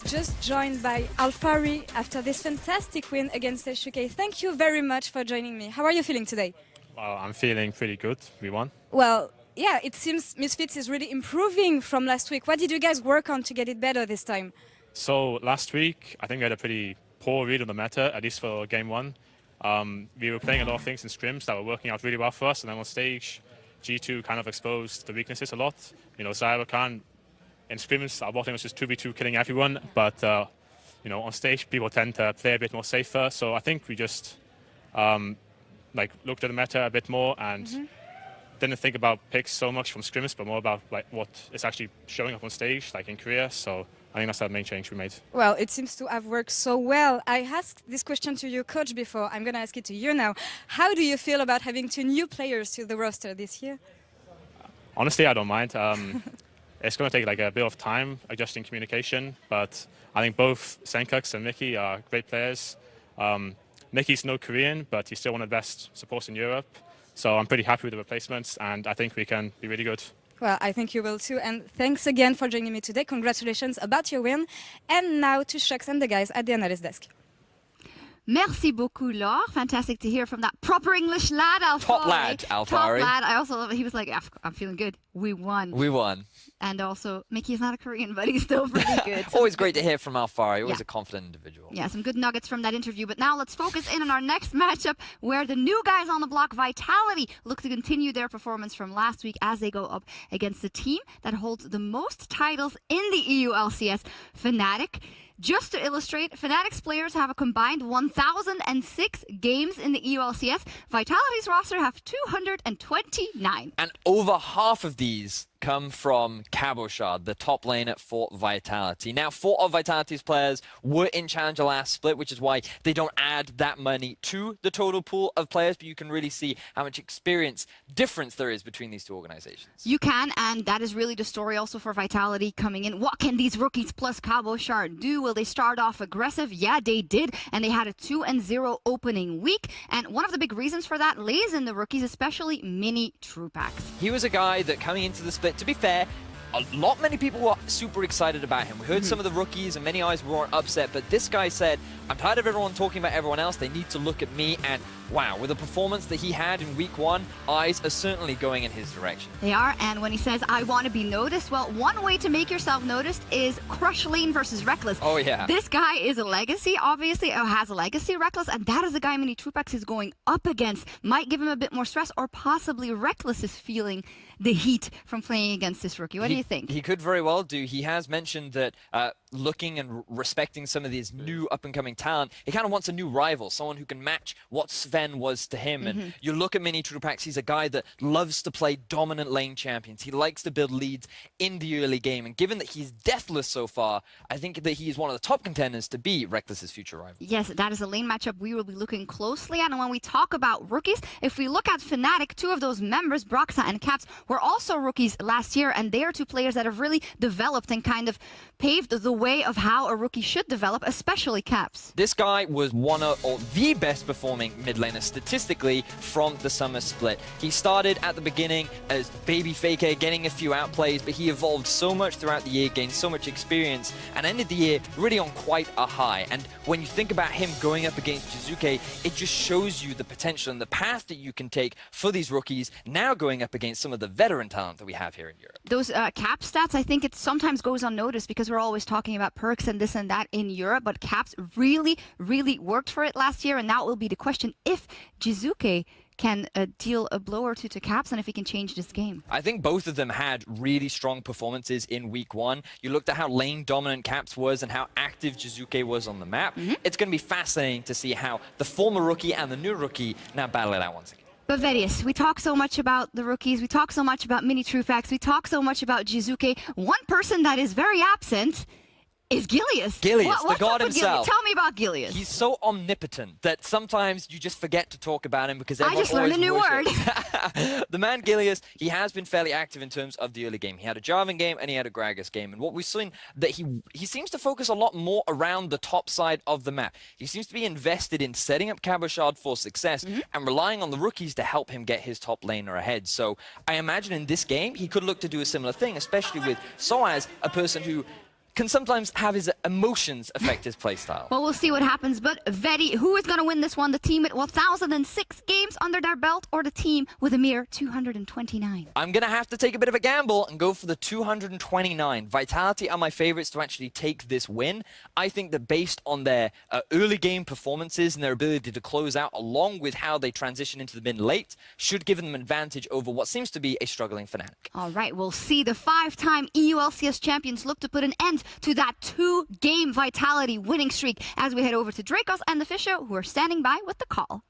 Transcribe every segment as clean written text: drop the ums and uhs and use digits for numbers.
Just joined by Alfari after this fantastic win against HUK. Thank you very much for joining me. How are you feeling today? Well, I'm feeling pretty good. We won. Well, yeah, it seems Misfits is really improving from last week. What did you guys work on to get it better this time? So last week, I think we had a pretty poor read on the meta, at least for game one. We were playing a lot of things in scrims that were working out really well for us, and then on stage, G2 kind of exposed the weaknesses a lot. You know, Zyra Khan in scrims, our bot lane was just 2v2 killing everyone, but you know, on stage, people tend to play a bit more safer. So I think we just like looked at the meta a bit more and didn't think about picks so much from scrims, but more about like what is actually showing up on stage, like in Korea. So I think that's the main change we made. Well, it seems to have worked so well. I asked this question to your coach before. I'm going to ask it to you now. How do you feel about having 2 new players to the roster this year? Honestly, I don't mind. It's going to take like a bit of time adjusting communication, but I think both Senkux and Mickey are great players. Mickey's no Korean, but he's still one of the best supports in Europe. So I'm pretty happy with the replacements, and I think we can be really good. Well, I think you will too. And thanks again for joining me today. Congratulations about your win. And now to Shux and the guys at the analyst desk. Merci beaucoup, Laure. Fantastic to hear from that proper English lad, Alfari. Top lad, Alfari. Top lad. I also love it. He was like, I'm feeling good. We won. We won. And also, Mickey's not a Korean, but he's still pretty good. So Always great to hear from Alfari. Always a confident individual. Yeah, some good nuggets from that interview. But now let's focus in on our next matchup, where the new guys on the block, Vitality, look to continue their performance from last week as they go up against the team that holds the most titles in the EU LCS, Fnatic. Just to illustrate, Fnatic's players have a combined 1,006 games in the EU LCS. Vitality's roster have 229. And over half of these come from Cabochard, the top laner for Vitality. Now, 4 of Vitality's players were in Challenger last split, which is why they don't add that money to the total pool of players, but you can really see how much experience difference there is between these 2 organizations. You can, and that is really the story also for Vitality coming in. What can these rookies plus Cabochard do? Will they start off aggressive? Yeah, they did, and they had a 2-0 opening week, and one of the big reasons for that lays in the rookies, especially Mini Trupax. He was a guy that coming into the split, to be fair, many people were super excited about him. We heard some of the rookies and many eyes weren't upset, but this guy said, I'm tired of everyone talking about everyone else. They need to look at me. And wow, with the performance that he had in week 1, eyes are certainly going in his direction. They are, and when he says, I want to be noticed, well, one way to make yourself noticed is Crush Lane versus Reckless. Oh, yeah. This guy is a legacy, obviously, or has a legacy, Reckless, and that is the guy Mini Trupax is going up against. Might give him a bit more stress, or possibly Reckless is feeling the heat from playing against this rookie. What do you think? He could very well do. He has mentioned that looking and respecting some of these new up-and-coming talent, he kind of wants a new rival, someone who can match what Sven was to him. And you look at Mini Trupax, he's a guy that loves to play dominant lane champions. He likes to build leads in the early game. And given that he's deathless so far, I think that he is one of the top contenders to be Reckless's future rival. Yes, that is a lane matchup we will be looking closely at. And when we talk about rookies, if we look at Fnatic, 2 of those members, Broxa and Caps, were also rookies last year. And they are 2 players that have really developed and kind of paved the way of how a rookie should develop, especially Caps. This guy was one of the best performing mid laner statistically from the summer split. He started at the beginning as baby faker, getting a few outplays, but he evolved so much throughout the year, gained so much experience, and ended the year really on quite a high. And when you think about him going up against Jizuke, it just shows you the potential and the path that you can take for these rookies now going up against some of the veteran talent that we have here in Europe. Those Cap stats, I think it sometimes goes unnoticed because we're always talking about perks and this and that in Europe, but Caps really, really worked for it last year, and now it will be the question if Jizuke can deal a blow or 2 to Caps and if he can change this game. I think both of them had really strong performances in week 1. You looked at how lane dominant Caps was and how active Jizuke was on the map. It's going to be fascinating to see how the former rookie and the new rookie now battle it out once again. But Verius, we talk so much about the rookies, we talk so much about Mini Trupax, we talk so much about Jizuke. One person that is very absent is Gilius. Gilius, the god himself. Tell me about Gilius. He's so omnipotent that sometimes you just forget to talk about him because everyone I just learned a new word. The man Gilius, he has been fairly active in terms of the early game. He had a Jarvan game and he had a Gragas game. And what we've seen that he seems to focus a lot more around the top side of the map. He seems to be invested in setting up Cabochard for success and relying on the rookies to help him get his top laner ahead. So I imagine in this game, he could look to do a similar thing, especially with Soaz, a person who can sometimes have his emotions affect his playstyle. Well, we'll see what happens. But VIT, who is going to win this one? The team with 1,006 games under their belt, or the team with a mere 229? I'm going to have to take a bit of a gamble and go for the 229. Vitality are my favorites to actually take this win. I think that based on their early game performances and their ability to close out, along with how they transition into the mid late, should give them an advantage over what seems to be a struggling Fnatic. All right, we'll see. The 5-time EU LCS champions look to put an end to that 2-game Vitality winning streak as we head over to Dracos and the Fisher, who are standing by with the call.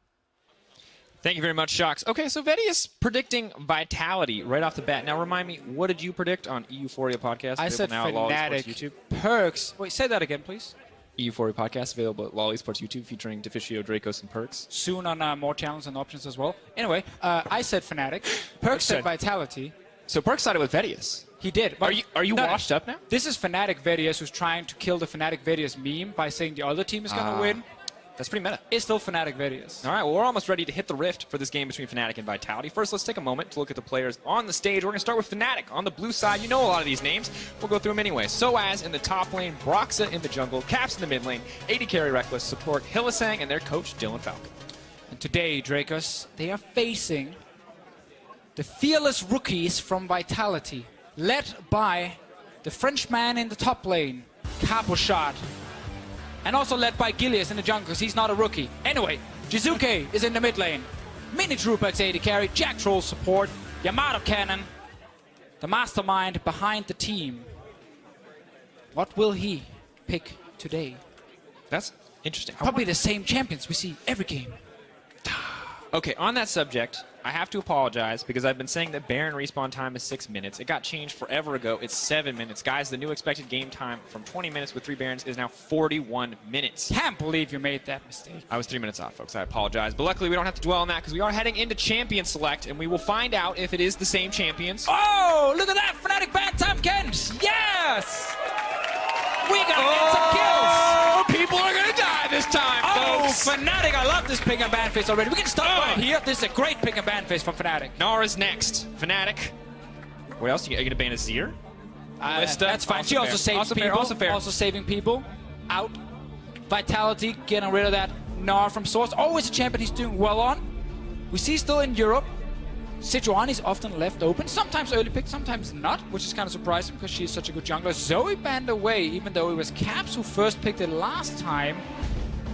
Thank you very much, Shocks. Okay, so VIT is predicting Vitality right off the bat. Now, remind me, what did you predict on Euphoria Podcast? I said now at LoL Fnatic, Esports YouTube. Perks. Wait, say that again, please. Euphoria Podcast available at LoL Esports YouTube, featuring Deficio, Dracos, and Perks. Soon on more channels and options as well. Anyway, I said Fnatic. Perks said Vitality. So Perks sided with Vedius. He did. Are you no, washed up now? This is Fnatic Vedius who's trying to kill the Fnatic Vedius meme by saying the other team is going to win. That's pretty meta. It's still Fnatic Vedius. All right, well, we're almost ready to hit the rift for this game between Fnatic and Vitality. First, let's take a moment to look at the players on the stage. We're going to start with Fnatic. On the blue side, you know a lot of these names. We'll go through them anyway. Soaz in the top lane, Broxa in the jungle, Caps in the mid lane, AD carry Reckless, support Hillisang, and their coach, Dylan Falcon. And today, Dracos, they are facing the fearless rookies from Vitality, led by the Frenchman in the top lane, Caposhot. And also led by Gilius in the jungle, because he's not a rookie. Anyway, Jizuke is in the mid lane. Mini Troopax AD carry, Jack Troll support, Yamato Cannon, the mastermind behind the team. What will he pick today? That's interesting. Probably the same champions we see every game. Okay, on that subject, I have to apologize because I've been saying that Baron respawn time is 6 minutes. It got changed forever ago. It's 7 minutes. Guys, the new expected game time from 20 minutes with 3 Barons is now 41 minutes. Can't believe you made that mistake. I was 3 minutes off, folks. I apologize. But luckily, we don't have to dwell on that because we are heading into Champion Select, and we will find out if it is the same champions. Oh, look at that! Fnatic bad time Kent! Yes! We gotta get some kills! People are gonna die this time, folks! Fnatic, I love this pick and ban phase already. We can start right here. This is a great pick and ban phase from Fnatic. Nara's next. Fnatic. What else? Are you gonna ban Azir? That's fine. She also saves people. Also saving people out. Vitality, getting rid of that Nara from Source. Always a champion he's doing well on. We see still in Europe, Sejuani is often left open. Sometimes early pick, sometimes not, which is kind of surprising because she's such a good jungler. Zoe banned away, even though it was Caps who first picked it last time.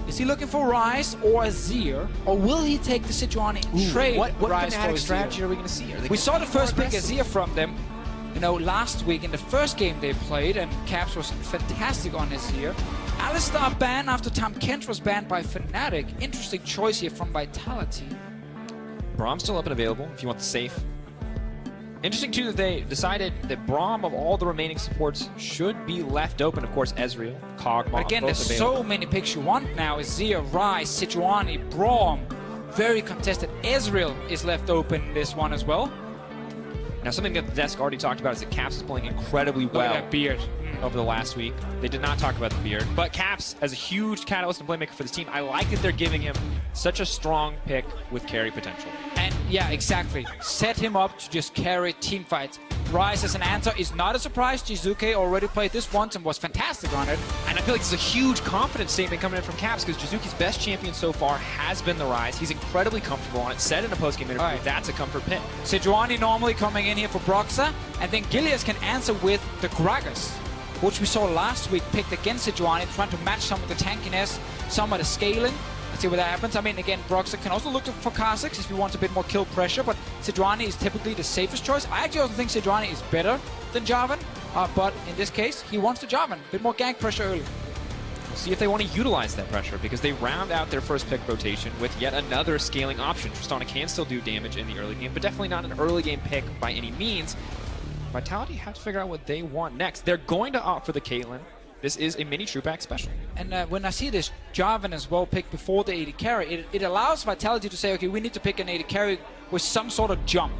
Is he looking for Ryze or Azir? Or will he take the Sejuani and trade what Ryze Fnatic for strategy Azir? are we gonna see? We saw the first pick Azir from them, you know, last week in the first game they played, and Caps was fantastic on Azir. Alistar banned after Tam Kent was banned by Fnatic. Interesting choice here from Vitality. Brahm's still up and available if you want the safe. Interesting too that they decided that Braum of all the remaining supports should be left open. Of course, Ezreal, Kog'Maw, But again, both there's available. so many picks you want now. Azir, Ryze, Sejuani, Braum. Very contested. Ezreal is left open in this one as well. Now, something that the desk already talked about is that Caps is playing incredibly Look well at that beard. over the last week. They did not talk about the beard, but Caps as a huge catalyst and playmaker for this team. I like that they're giving him such a strong pick with carry potential. And yeah, exactly. Set him up to just carry team fights. Ryze as an answer is not a surprise. Jizuke already played this once and was fantastic on it. And I feel like this is a huge confidence statement coming in from Caps because Jizuki's best champion so far has been the Ryze. He's incredibly comfortable on it. Said in a post-game interview, Right. That's a comfort pick. Sejuani normally coming in here for Broxa, and then Gilius can answer with the Gragas, which we saw last week picked against Sejuani, trying to match some of the tankiness, some of the scaling. Let's see what that happens. I mean, again, Broxa can also look for Kha'Zix if he wants a bit more kill pressure, but Sejuani is typically the safest choice. I actually also think Sejuani is better than Jarvan, but in this case, he wants the Jarvan. A bit more gank pressure early. We'll see if they want to utilize that pressure because they round out their first pick rotation with yet another scaling option. Tristana can still do damage in the early game, but definitely not an early game pick by any means. Vitality have to figure out what they want next. They're going to opt for the Caitlyn. This is a mini Troopax special. And when I see this Jarvan as well picked before the AD carry, it allows Vitality to say, okay, we need to pick an AD carry with some sort of jump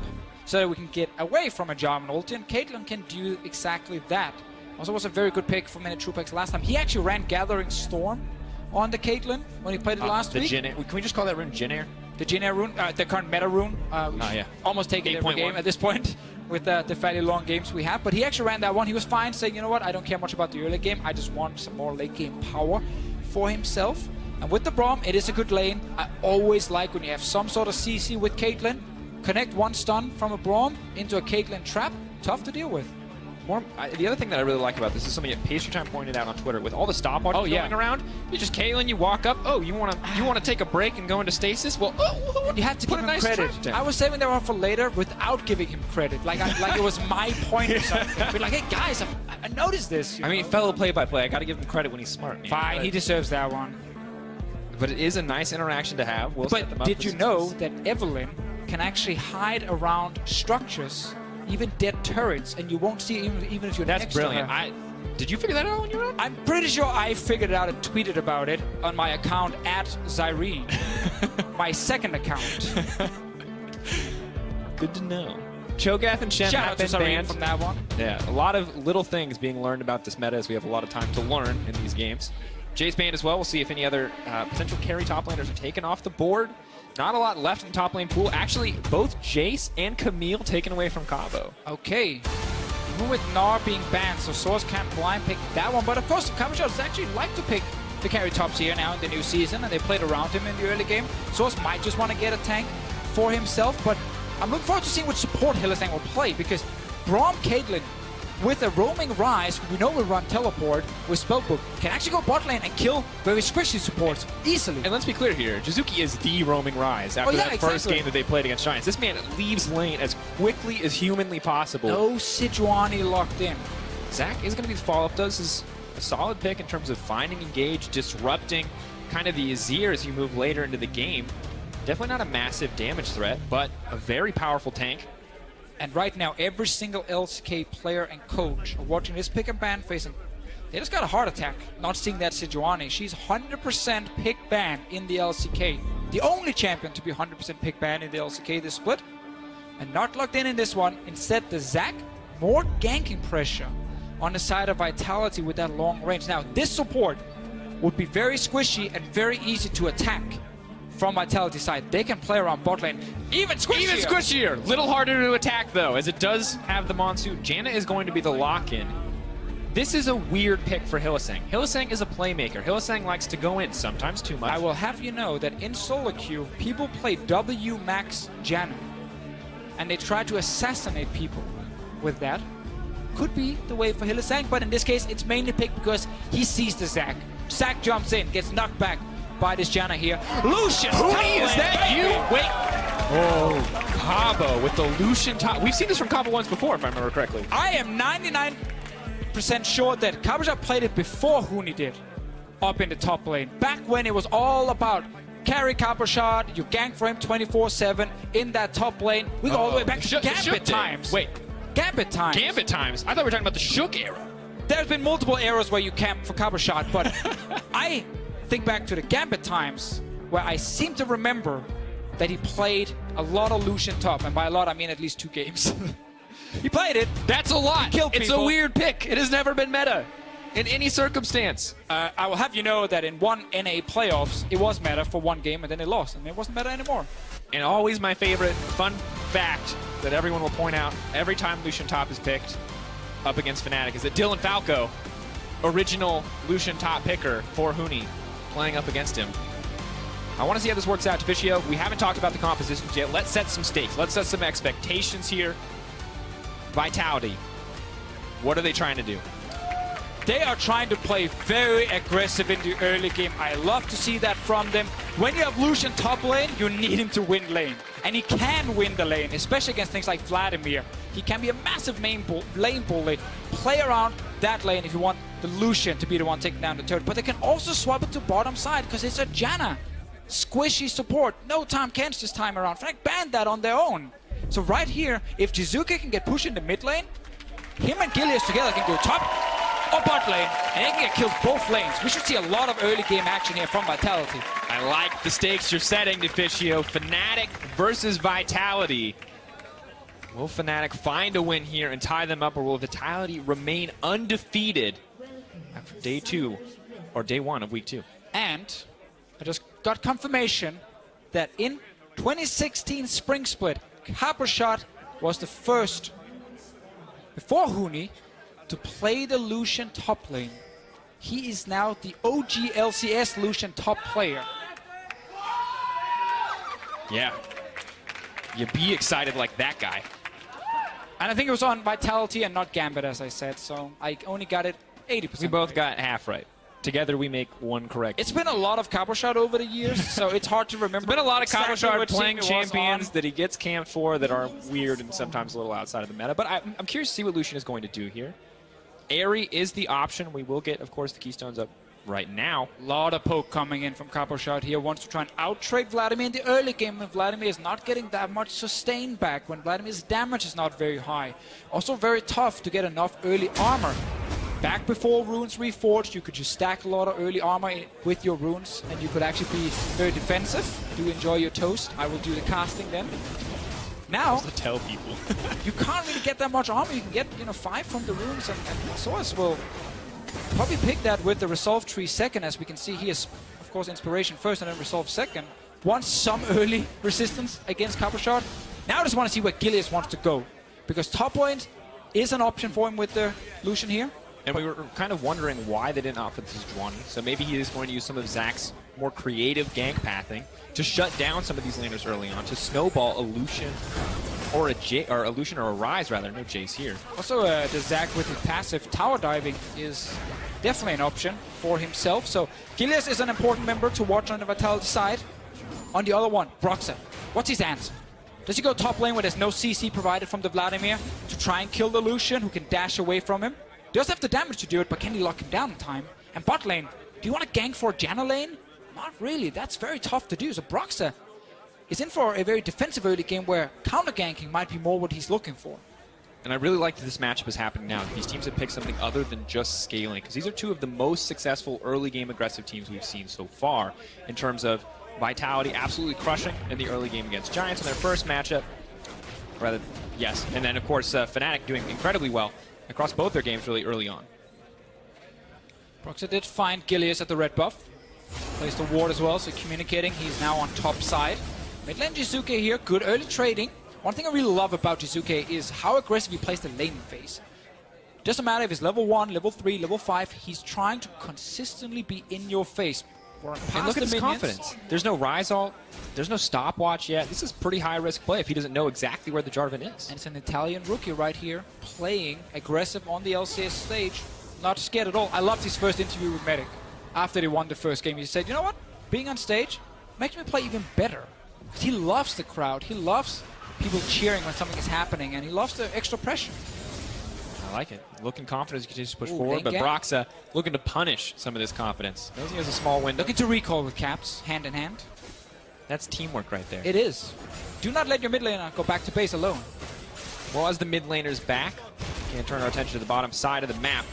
so that we can get away from a Jarvan ulti, and Caitlyn can do exactly that. Also was a very good pick for Mini Troopax last time. He actually ran Gathering Storm on the Caitlyn when he played it last week. Can we just call that rune Jin Air? The Jin Air rune, the current meta rune. Yeah. Almost take it every game at this point. with the fairly long games we have. But he actually ran that one. He was fine, saying, you know what, I don't care much about the early game. I just want some more late game power for himself. And with the Braum, it is a good lane. I always like when you have some sort of CC with Caitlyn. Connect one stun from a Braum into a Caitlyn trap. Tough to deal with. The other thing that I really like about this is something that Pastry Time pointed out on Twitter. With all the stopwatches going around, you just Caitlyn, you walk up. Oh, you want to take a break and go into stasis? Well, you have to give him credit. I was saving that one for later without giving him credit, like it was my point or something. But like, hey guys, I noticed this. I mean, fellow play-by-play, I got to give him credit when he's smart. Man. Fine, he deserves that one. But it is a nice interaction to have. We'll but did you know that Evelynn can actually hide around structures? Even dead turrets, and you won't see it even if you're next to her. That's brilliant. Did you figure that out on your own? I'm pretty sure I figured it out and tweeted about it on my account @Zyrene, my second account. Good to know. Cho'Gath and Shen have been banned from that one. Yeah, a lot of little things being learned about this meta as we have a lot of time to learn in these games. Jay's banned as well. We'll see if any other potential carry top laners are taken off the board. Not a lot left in the top lane pool. Actually, both Jace and Camille taken away from Cabo. Okay. Even with Gnar being banned, so Source can't blind pick that one. But of course, Cabo Shots actually like to pick the carry tops here now in the new season, and they played around him in the early game. Source might just want to get a tank for himself, but I'm looking forward to seeing which support Hylissang will play, because Braum Caitlyn with a roaming Rise, we know will run teleport with Spellbook, can actually go bot lane and kill very squishy supports easily. And let's be clear here, Jizuki is the roaming Rise after that first game that they played against Giants. This man leaves lane as quickly as humanly possible. No Sejuani locked in. Zach is going to be the follow-up. This is a solid pick in terms of finding engage, disrupting kind of the Azir as you move later into the game. Definitely not a massive damage threat, but a very powerful tank. And right now, every single LCK player and coach are watching this pick and ban facing. They just got a heart attack not seeing that Sejuani. She's 100% pick ban in the LCK. The only champion to be 100% pick ban in the LCK this split. And not locked in this one. Instead, the Zac, more ganking pressure on the side of Vitality with that long range. Now, this support would be very squishy and very easy to attack. From Vitality side, they can play around bot lane even squishier. Little harder to attack though, as it does have the Monsoon. Janna is going to be the lock-in. This is a weird pick for Hylissang. Hylissang is a playmaker. Hylissang likes to go in, sometimes too much. I will have you know that in solo queue, people play W max Janna, and they try to assassinate people with that. Could be the way for Hylissang, but in this case, it's mainly picked because he sees the Zac. Zac jumps in, gets knocked back by this Janna here. Lucian! Who is that? You? Wait. Oh, Cabo with the Lucian top. We've seen this from Cabo once before, if I remember correctly. I am 99% sure that Cabo Shot played it before Huni did, up in the top lane. Back when it was all about carry Cabo Shot, you gank for him 24/7 in that top lane. We go all the way back to Gambit times. Wait. Gambit times. Gambit times? I thought we were talking about the Shook era. There's been multiple eras where you camp for Cabo Shot, but I think back to the Gambit times where I seem to remember that he played a lot of Lucian top, and by a lot I mean at least 2 games. He played it. That's a lot. He killed it's people. A weird pick. It has never been meta in any circumstance. I will have you know that in one NA playoffs, it was meta for 1 game, and then it lost, and it wasn't meta anymore. And always my favorite fun fact that everyone will point out every time Lucian top is picked up against Fnatic is that Dylan Falco, original Lucian top picker for Huni, playing up against him. I want to see how this works out, Deficio. We haven't talked about the compositions yet. Let's set some stakes. Let's set some expectations here. Vitality. What are they trying to do? They are trying to play very aggressive in the early game. I love to see that from them. When you have Lucian top lane, you need him to win lane. And he can win the lane, especially against things like Vladimir. He can be a massive lane bully. Play around that lane if you want the Lucian to be the one taking down the turret. But they can also swap it to bottom side because it's a Janna. Squishy support. No time Kens this time around. Fnatic banned that on their own. So right here, if Jizuka can get pushed in the mid lane, him and Gilius together can go top or bot lane, and they can get killed both lanes. We should see a lot of early game action here from Vitality. I like the stakes you're setting, Deficio. Fnatic versus Vitality. Will Fnatic find a win here and tie them up, or will Vitality remain undefeated after day 2 or day 1 of week 2? And I just got confirmation that in 2016 Spring Split, Cabo Shot was the first before Huni to play the Lucian top lane. He is now the OG LCS Lucian top player. Yeah. You be excited like that guy. And I think it was on Vitality and not Gambit, as I said, so I only got it 80%. We both right. got half right. Together we make one correct. It's been a lot of Capo Shot over the years, so it's hard to remember. There's been a lot of exactly Capo Shot what playing team it was champions on. that he gets camped for that are weird and sometimes a little outside of the meta. But I'm curious to see what Lucian is going to do here. Airy is the option. We will get, of course, the Keystones up right now. A lot of poke coming in from Capo Shot here. Wants to try and out-trade Vladimir in the early game when Vladimir is not getting that much sustain back, when Vladimir's damage is not very high. Also very tough to get enough early armor. Back before runes reforged, you could just stack a lot of early armor with your runes, and you could actually be very defensive. Do enjoy your toast. I will do the casting then. Now, To tell people. you can't really get that much armor. You can get, 5 from the runes, and Source will probably pick that with the Resolve tree second, as we can see here. Of course, Inspiration first and then Resolve second. Wants some early resistance against Capo Shot. Now I just want to see where Gilius wants to go, because top lane is an option for him with the Lucian here. And we were kind of wondering why they didn't opt for this Sejuani. So maybe he is going to use some of Zach's more creative gank pathing to shut down some of these laners early on, to snowball a Lucian or a Lucian or a Ryze rather. No Jace here. Also, the Zac with his passive tower diving is definitely an option for himself. So Gilius is an important member to watch on the Vitality side. On the other one, Broxah. What's his answer? Does he go top lane where there's no CC provided from the Vladimir to try and kill the Lucian who can dash away from him? Does have the damage to do it, but can he lock him down in time? And bot lane, do you want to gank for Janna lane? Not really, that's very tough to do. So Broxah is in for a very defensive early game where counter ganking might be more what he's looking for. And I really like that this matchup is happening now. These teams have picked something other than just scaling, because these are two of the most successful early game aggressive teams we've seen so far in terms of Vitality absolutely crushing in the early game against Giants in their first matchup. Rather, yes. And then, of course, Fnatic doing incredibly well across both their games really early on. Broxah did find Gilius at the red buff. Placed the ward as well, so communicating. He's now on top side. Mid lane Jizuke here, good early trading. One thing I really love about Jizuke is how aggressive he plays the lane phase. Doesn't matter if it's level 1, level 3, level 5, he's trying to consistently be in your face. And look at his confidence. There's no Ryze ult, there's no stopwatch yet. This is pretty high risk play if he doesn't know exactly where the Jarvan is. And it's an Italian rookie right here, playing aggressive on the LCS stage. Not scared at all. I loved his first interview with Medic. After they won the first game, he said, you know what? Being on stage makes me play even better. Because he loves the crowd. He loves people cheering when something is happening, and he loves the extra pressure. I like it. Looking confident as he continues to push forward, but Broxah looking to punish some of this confidence. Knows he has a small window. Looking to recall with Caps, hand in hand. That's teamwork right there. It is. Do not let your mid laner go back to base alone. Well, as the mid laner's back, can't turn our attention to the bottom side of the map.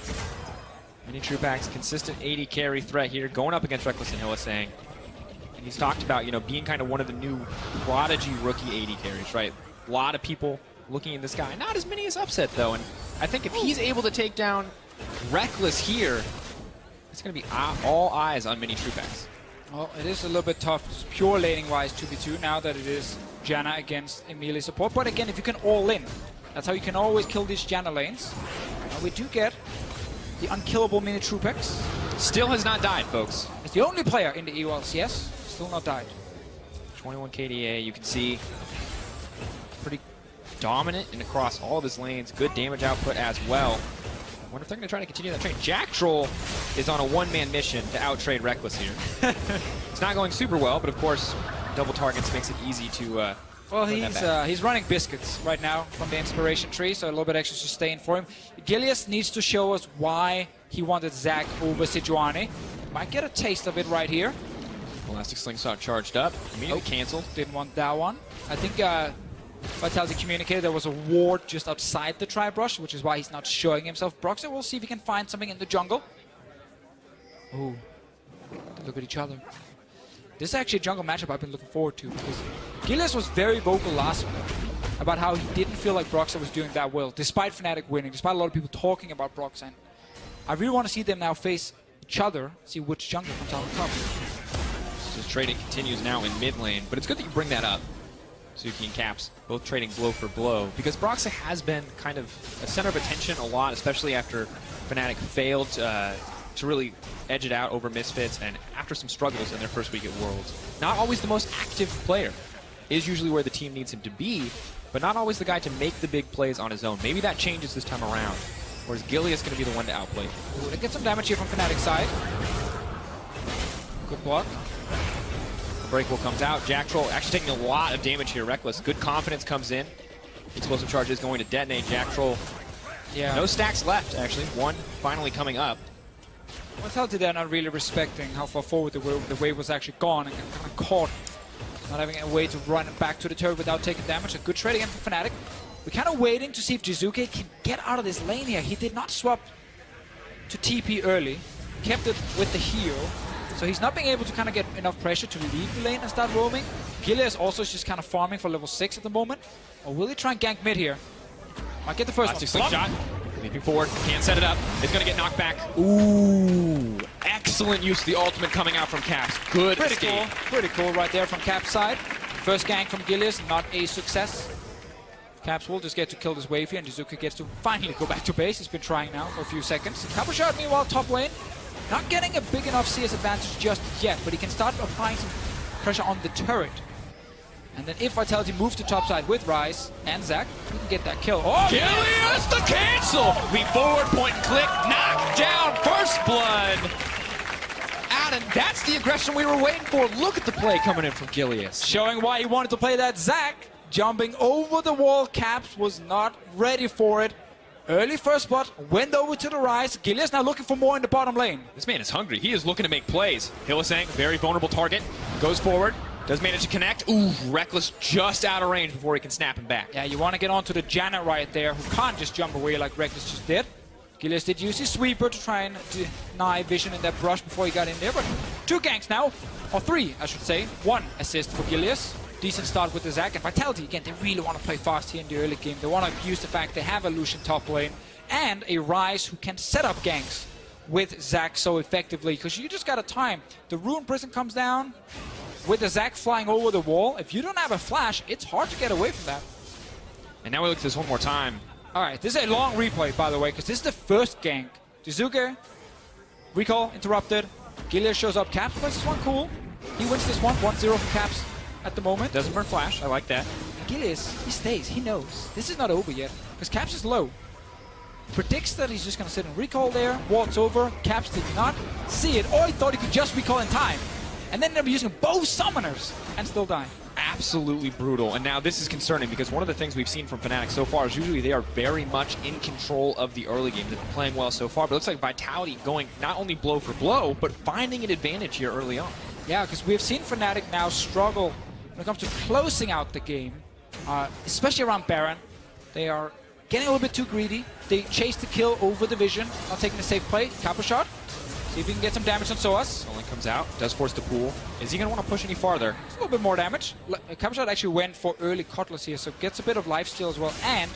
Mini Trupac's consistent 80 carry threat here, going up against Reckless and Hylissang. And he's talked about, being kind of one of the new prodigy rookie 80 carries, right? A lot of people looking at this guy. Not as many as Upset, though. And I think if he's able to take down Reckless here, it's going to be all eyes on Mini Trupax. Well, it is a little bit tough, just pure laning-wise, 2v2, now that it is Janna against Emilia support. But again, if you can all in, that's how you can always kill these Janna lanes. Now we do get the unkillable Mini Trupax. Still has not died, folks. It's the only player in the EU LCS, still not died. 21 KDA, you can see pretty dominant and across all of his lanes. Good damage output as well. I wonder if they're going to try to continue that train. Jack Troll is on a one-man mission to out-trade Reckless here. It's not going super well, but of course, double targets makes it easy to well, he's running biscuits right now from the inspiration tree, so a little bit extra sustain for him. Gilius needs to show us why he wanted Zac over Sejuani. Might get a taste of it right here. Elastic Slingshot charged up, immediately canceled. Didn't want that one. I think Vitality communicated there was a ward just outside the Tri-Brush, which is why he's not showing himself. Broxah, we'll see if he can find something in the jungle. Ooh, look at each other. This is actually a jungle matchup I've been looking forward to, because Gilius was very vocal last week about how he didn't feel like Broxah was doing that well, despite Fnatic winning, despite a lot of people talking about Broxah. And I really want to see them now face each other, see which jungle comes out on top. So trading continues now in mid lane, but it's good that you bring that up. Suki and Caps both trading blow for blow, because Broxah has been kind of a center of attention a lot, especially after Fnatic failed to really edge it out over Misfits, and after some struggles in their first week at Worlds. Not always the most active player, is usually where the team needs him to be, but not always the guy to make the big plays on his own. Maybe that changes this time around, whereas Gilly is going to be the one to outplay. Ooh, they get some damage here from Fnatic side. Good block. Breakable comes out. Jack Troll actually taking a lot of damage here. Reckless. Good confidence comes in. Explosive charge is going to detonate. Jack Troll. Yeah. No stacks left, actually. One finally coming up. Vitality, they're not really respecting how far forward the wave was actually gone and kind of caught. Not having a way to run back to the turret without taking damage. A good trade again from Fnatic. We're kind of waiting to see if Jizuke can get out of this lane here. He did not swap to TP early. Kept it with the heal. So he's not being able to kind of get enough pressure to leave the lane and start roaming. Gilly is also just kind of farming for level 6 at the moment. Or will he try and gank mid here? Might get the first one. Slingshot. Leaping forward. Can't set it up. It's going to get knocked back. Ooh. Excellent use of the ultimate coming out from Caps. Good escape. Pretty cool right there from Caps' side. First gank from Gillius, not a success. Caps will just get to kill this wave here, and Jizuka gets to finally go back to base. He's been trying now for a few seconds. Couple shot meanwhile top lane. Not getting a big enough CS advantage just yet, but he can start applying some pressure on the turret. And then if Vitality moves to top side with Ryze and Zac, he can get that kill. Oh, Gillius the cancel! Leap forward, point and click, knock down, first blood! And that's the aggression we were waiting for. Look at the play coming in from Gillius. Showing why he wanted to play that Zac. Jumping over the wall, Caps was not ready for it. Early first spot, went over to the Ryze. Gillius now looking for more in the bottom lane. This man is hungry. He is looking to make plays. Hylissang, very vulnerable target. Goes forward. Does manage to connect. Ooh, Reckless just out of range before he can snap him back. Yeah, you want to get onto the Janet right there, who can't just jump away like Reckless just did. Gillius did use his sweeper to try and deny vision in that brush before he got in there. But 2 ganks now, or 3, I should say. 1 assist for Gillius. Decent start with the Zac, and Vitality, again, they really want to play fast here in the early game. They want to abuse the fact they have a Lucian top lane and a Ryze who can set up ganks with Zac so effectively, because you just got to time. The Rune Prison comes down with the Zac flying over the wall. If you don't have a flash, it's hard to get away from that. And now we look at this one more time. All right, this is a long replay, by the way, because this is the first gank. Jizuke, recall interrupted. Gillius shows up. Caps plays this one cool. He wins this one, 1-0 for Caps at the moment. Doesn't burn flash. I like that. Gillius, he stays. He knows. This is not over yet, because Caps is low. Predicts that he's just going to sit and recall there. Walks over. Caps did not see it, or he thought he could just recall in time. And then ended up using both summoners and still die. Absolutely brutal. And now this is concerning, because one of the things we've seen from Fnatic so far is usually they are very much in control of the early game. They've been playing well so far, but it looks like Vitality going not only blow for blow, but finding an advantage here early on. Yeah, because we've seen Fnatic now struggle when it comes to closing out the game, especially around Baron. They are getting a little bit too greedy. They chase the kill over the vision, not taking a safe play. Capo shot. See if he can get some damage on Soas. Only comes out, does force the pool. Is he going to want to push any farther? It's a little bit more damage. Capo shot actually went for early Cutlass here, so gets a bit of lifesteal as well, and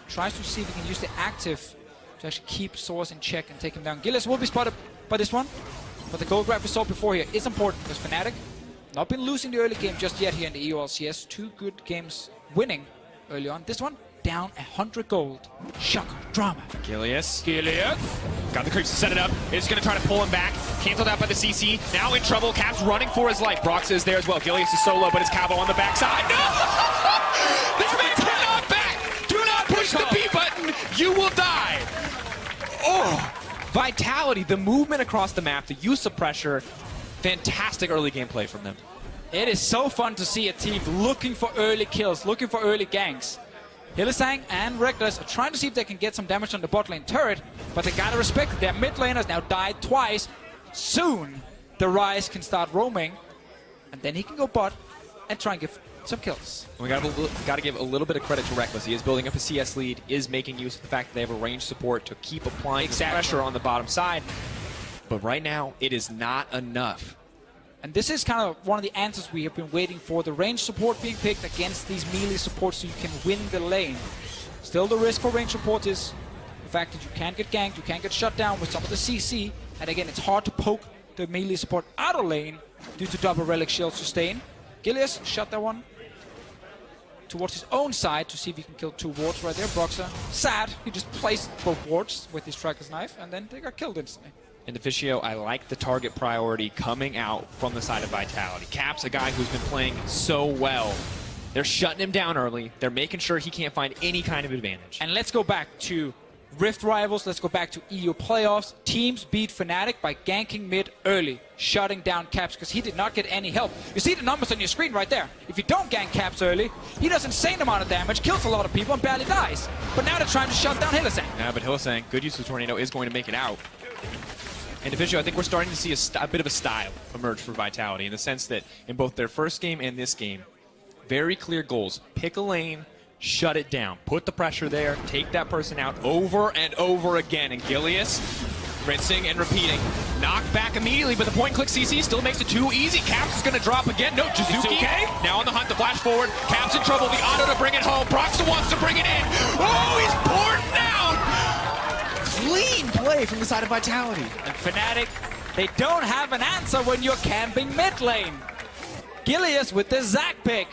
tries to see if he can use the active to actually keep Soas in check and take him down. Gillius will be spotted by this one, but the gold grab we saw before here is important, because Fnatic not been losing the early game just yet here in the EU LCS. 2 good games winning early on. This one down 100 gold. Shocker, drama. Gillius. Got the creeps to set it up. Is going to try to pull him back. Canceled out by the CC. Now in trouble. Caps running for his life. Brox is there as well. Gillius is solo, but it's Cabo on the backside. No! This man's getting knocked back. Do not push the B button. You will die. Oh! Vitality, the movement across the map, the use of pressure. Fantastic early gameplay from them. It is so fun to see a team looking for early kills, looking for early ganks. Hylissang and Reckless are trying to see if they can get some damage on the bot lane turret, but they gotta respect it. Their mid laners now died twice. Soon, the Ryze can start roaming, and then he can go bot and try and give some kills. We gotta give a little bit of credit to Reckless. He is building up a CS lead, is making use of the fact that they have a range support to keep applying pressure on the bottom side. But right now, it is not enough. And this is kind of one of the answers we have been waiting for. The range support being picked against these melee supports so you can win the lane. Still, the risk for range support is the fact that you can't get ganked, you can't get shut down with some of the CC. And again, it's hard to poke the melee support out of lane due to double relic shield sustain. Gillius shot that one. towards his own side to see if he can kill 2 wards right there. Broxer, sad, he just placed both wards with his Striker's Knife, and then they got killed instantly. In Officio, I like the target priority coming out from the side of Vitality. Cap's a guy who's been playing so well. They're shutting him down early. They're making sure he can't find any kind of advantage. And let's go back to Rift Rivals, let's go back to EU playoffs. Teams beat Fnatic by ganking mid early, shutting down Caps, because he did not get any help. You see the numbers on your screen right there. If you don't gank Caps early, he does insane amount of damage, kills a lot of people, and barely dies. But now they're trying to shut down Hylissang. Yeah, but Hylissang, good use of the Tornado, is going to make it out. And Officio, I think we're starting to see a bit of a style emerge for Vitality, in the sense that in both their first game and this game, very clear goals. Pick a lane, shut it down. Put the pressure there. Take that person out over and over again. And Gilius, rinsing and repeating. Knocked back immediately, but the point-click CC still makes it too easy. Caps is going to drop again. No, Jizuki now on the hunt to flash forward. Caps in trouble. The auto to bring it home. Proxa wants to bring it in. Oh, he's poured down! Clean play from the side of Vitality. And Fnatic, they don't have an answer when you're camping mid lane. Gilius with the Zac pick.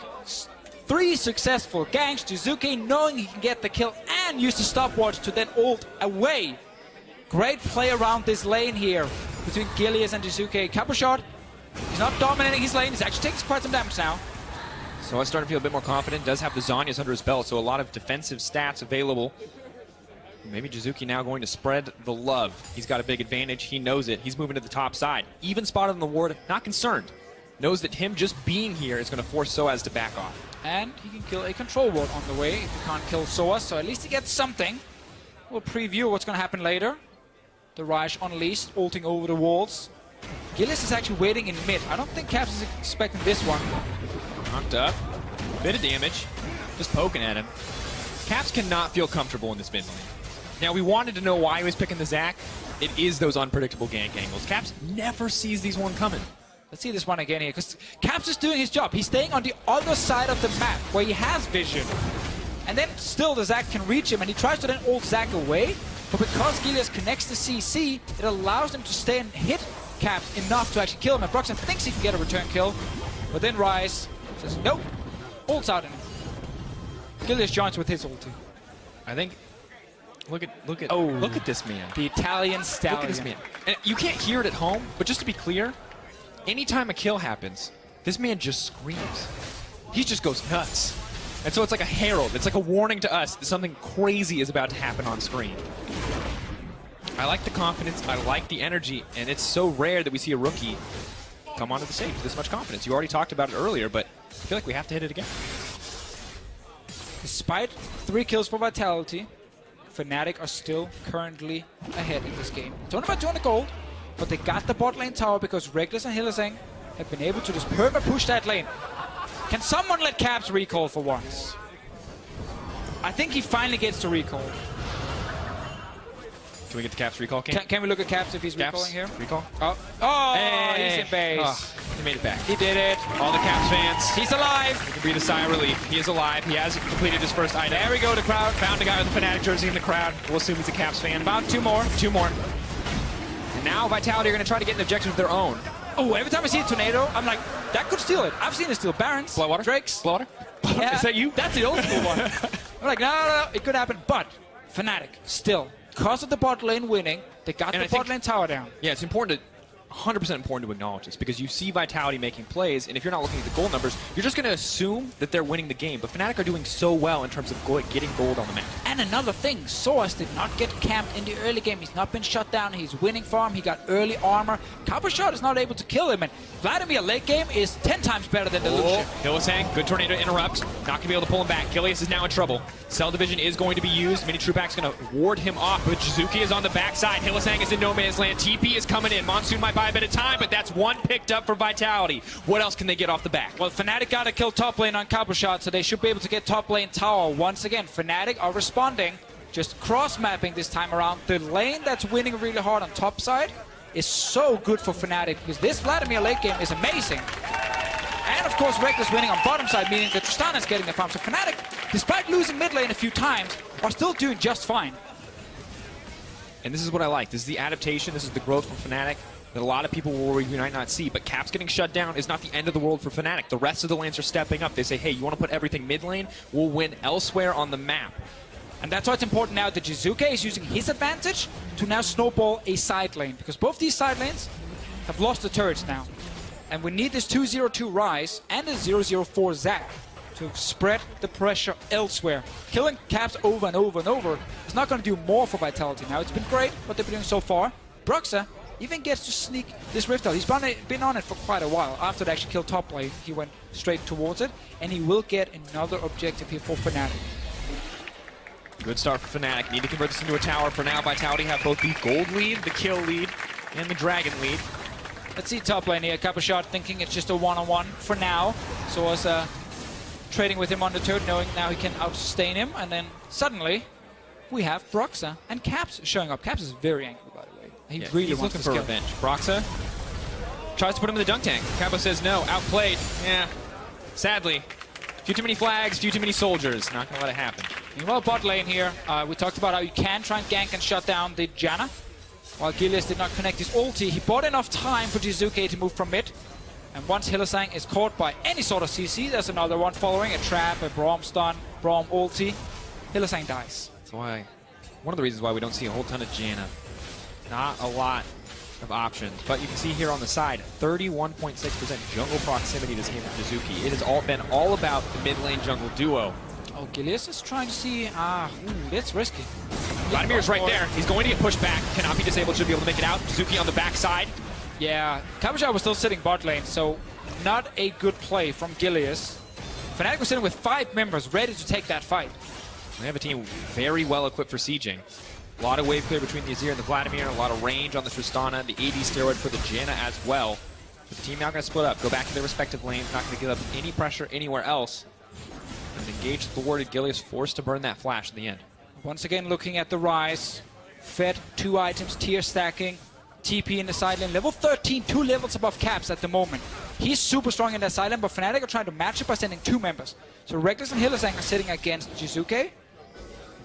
3 successful ganks, Jizuki knowing he can get the kill and use the stopwatch to then ult away. Great play around this lane here between Gilius and Jizuki. Couple shot, he's not dominating his lane, he's actually taking quite some damage now. So I'm starting to feel a bit more confident. Does have the Zhonya's under his belt, so a lot of defensive stats available. Maybe Jizuki now going to spread the love. He's got a big advantage, he knows it. He's moving to the top side. Even spotted on the ward, not concerned. Knows that him just being here is going to force Soaz to back off. And he can kill a control ward on the way if he can't kill Soaz, so at least he gets something. We'll preview what's going to happen later. The Raj unleashed, ulting over the walls. Gilius is actually waiting in mid. I don't think Caps is expecting this one. Knocked up. Bit of damage. Just poking at him. Caps cannot feel comfortable in this mid lane. Now, we wanted to know why he was picking the Zac. It is those unpredictable gank angles. Caps never sees these one coming. Let's see this one again here, because Caps is doing his job. He's staying on the other side of the map, where he has vision. And then still the Zac can reach him, and he tries to then ult Zac away. But because Gilius connects the CC, it allows him to stay and hit Caps enough to actually kill him. And Broxen thinks he can get a return kill. But then Ryze says, nope, ults out him. Gilius joins with his ulti. I think... Look at this man. The Italian stallion. Look at this man. And you can't hear it at home, but just to be clear, anytime a kill happens, this man just screams. He just goes nuts. And so it's like a herald. It's like a warning to us that something crazy is about to happen on screen. I like the confidence. I like the energy. And it's so rare that we see a rookie come onto the stage with this much confidence. You already talked about it earlier, but I feel like we have to hit it again. Despite 3 kills for Vitality, Fnatic are still currently ahead in this game. It's only about 200 gold, but they got the bot lane tower because Reckless and Hylissang have been able to just perma-push that lane. Can someone let Caps recall for once? I think he finally gets to recall. Can we get the Caps recall, King? Can we look at Caps if he's Caps, recalling here? Recall? Oh, hey. He's in base. Oh, he made it back. He did it. All the Caps fans. He's alive. He can breathe a sigh of relief. He is alive. He has completed his first item. There we go, the crowd. Found a guy with a Fnatic jersey in the crowd. We'll assume he's a Caps fan. About 2 more. 2 more. And now Vitality are going to try to get an objective of their own. Oh, every time I see a tornado, I'm like, that could steal it. I've seen it steal Barons, Bloodwater? Drakes. Bloodwater? Yeah, Is that you? That's the old school one. I'm like, no, it could happen. But Fnatic, still, because of the bot lane winning, they got the bot lane tower down. Yeah, it's important to 100% important to acknowledge this, because you see Vitality making plays, and if you're not looking at the goal numbers, you're just going to assume that they're winning the game. But Fnatic are doing so well in terms of getting gold on the map. And another thing, Soaz did not get camped in the early game. He's not been shut down. He's winning farm. He got early armor. Coppershot is not able to kill him. And Vladimir late game is 10 times better than the Lucian. Hylissang, good tornado interrupt. Not going to be able to pull him back. Gilius is now in trouble. Cell division is going to be used. Mini Trupac's going to ward him off, but Jizuki is on the backside. Hylissang is in no man's land. TP is coming in. Monsoon might buy a bit of time, but that's one picked up for Vitality. What else can they get off the back? Well, Fnatic got to kill top lane on Coppershot, so they should be able to get top lane tower. Once again, Fnatic are responding, just cross-mapping this time around. The lane that's winning really hard on top side is so good for Fnatic, because this Vladimir late game is amazing. And of course, Reckless winning on bottom side, meaning that Tristana is getting the farm. So Fnatic, despite losing mid lane a few times, are still doing just fine. And this is what I like. This is the adaptation. This is the growth from Fnatic. that a lot of people will might not see. But Caps getting shut down is not the end of the world for Fnatic. The rest of the lanes are stepping up. They say, hey, you want to put everything mid lane? We'll win elsewhere on the map. And that's why it's important now that Jizuke is using his advantage to now snowball a side lane. Because both these side lanes have lost the turrets now. And we need this 2-0-2 Rise and a 0-0-4 Zac to spread the pressure elsewhere. Killing Caps over and over and over is not going to do more for Vitality now. It's been great what they've been doing so far. Broxah even gets to sneak this Rift out. He's been on it for quite a while. After they actually killed top lane, he went straight towards it. And he will get another objective here for Fnatic. Good start for Fnatic. Need to convert this into a tower. For now, Vitality have both the gold lead, the kill lead, and the dragon lead. Let's see top lane here. Capuchot thinking it's just a one-on-one for now. So was trading with him on the turret, knowing now he can out-sustain him. And then suddenly, we have Broxah and Caps showing up. Caps is very angry, by the way. He really he's wants looking to for revenge. Broxah tries to put him in the dunk tank. Capo says no, outplayed. Yeah, sadly. Few too many flags, few too many soldiers. Not gonna let it happen. Meanwhile, bot lane here, we talked about how you can try and gank and shut down the Janna. While Gilius did not connect his ulti, he bought enough time for Jizuke to move from mid. And once Hylissang is caught by any sort of CC, there's another one following, a trap, a Braum stun, Braum ulti. Hylissang dies. That's why, one of the reasons why we don't see a whole ton of Janna. Not a lot of options, but you can see here on the side, 31.6% jungle proximity this game for Jizuki. It has all been all about the mid lane jungle duo. Oh, Gilius is trying to see, that's risky. Vladimir's right there. He's going to get pushed back. Cannot be disabled, should be able to make it out. Jizuki on the backside. Yeah, Capuchot was still sitting bot lane, so not a good play from Gilius. Fnatic was sitting with 5 members ready to take that fight. We have a team very well equipped for sieging. A lot of wave clear between the Azir and the Vladimir, a lot of range on the Tristana, the AD steroid for the Janna as well. But the team now going to split up, go back to their respective lanes, not going to give up any pressure anywhere else. And engage the thwarted Gilius, forced to burn that flash in the end. Once again, looking at the Rise. Fed 2 items, tier stacking. TP in the side lane. Level 13, 2 levels above Caps at the moment. He's super strong in that side lane, but Fnatic are trying to match it by sending 2 members. So Reckless and Hylissang are sitting against Jizuke.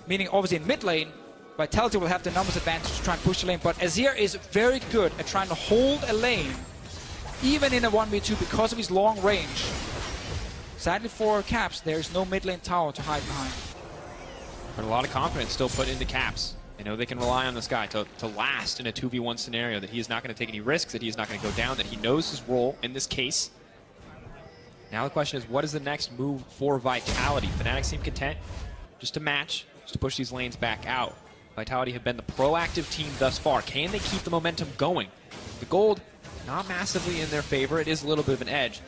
Meaning, obviously, in mid lane, Vitality will have the numbers advantage to try and push the lane. But Azir is very good at trying to hold a lane, even in a 1v2, because of his long range. Sadly for Caps, there is no mid lane tower to hide behind. But a lot of confidence still put into Caps. They know they can rely on this guy to last in a 2v1 scenario, that he is not going to take any risks, that he is not going to go down, that he knows his role in this case. Now the question is, what is the next move for Vitality? Fnatic seem content just to match, just to push these lanes back out. Vitality have been the proactive team thus far. Can they keep the momentum going? The gold, not massively in their favor. It is a little bit of an edge.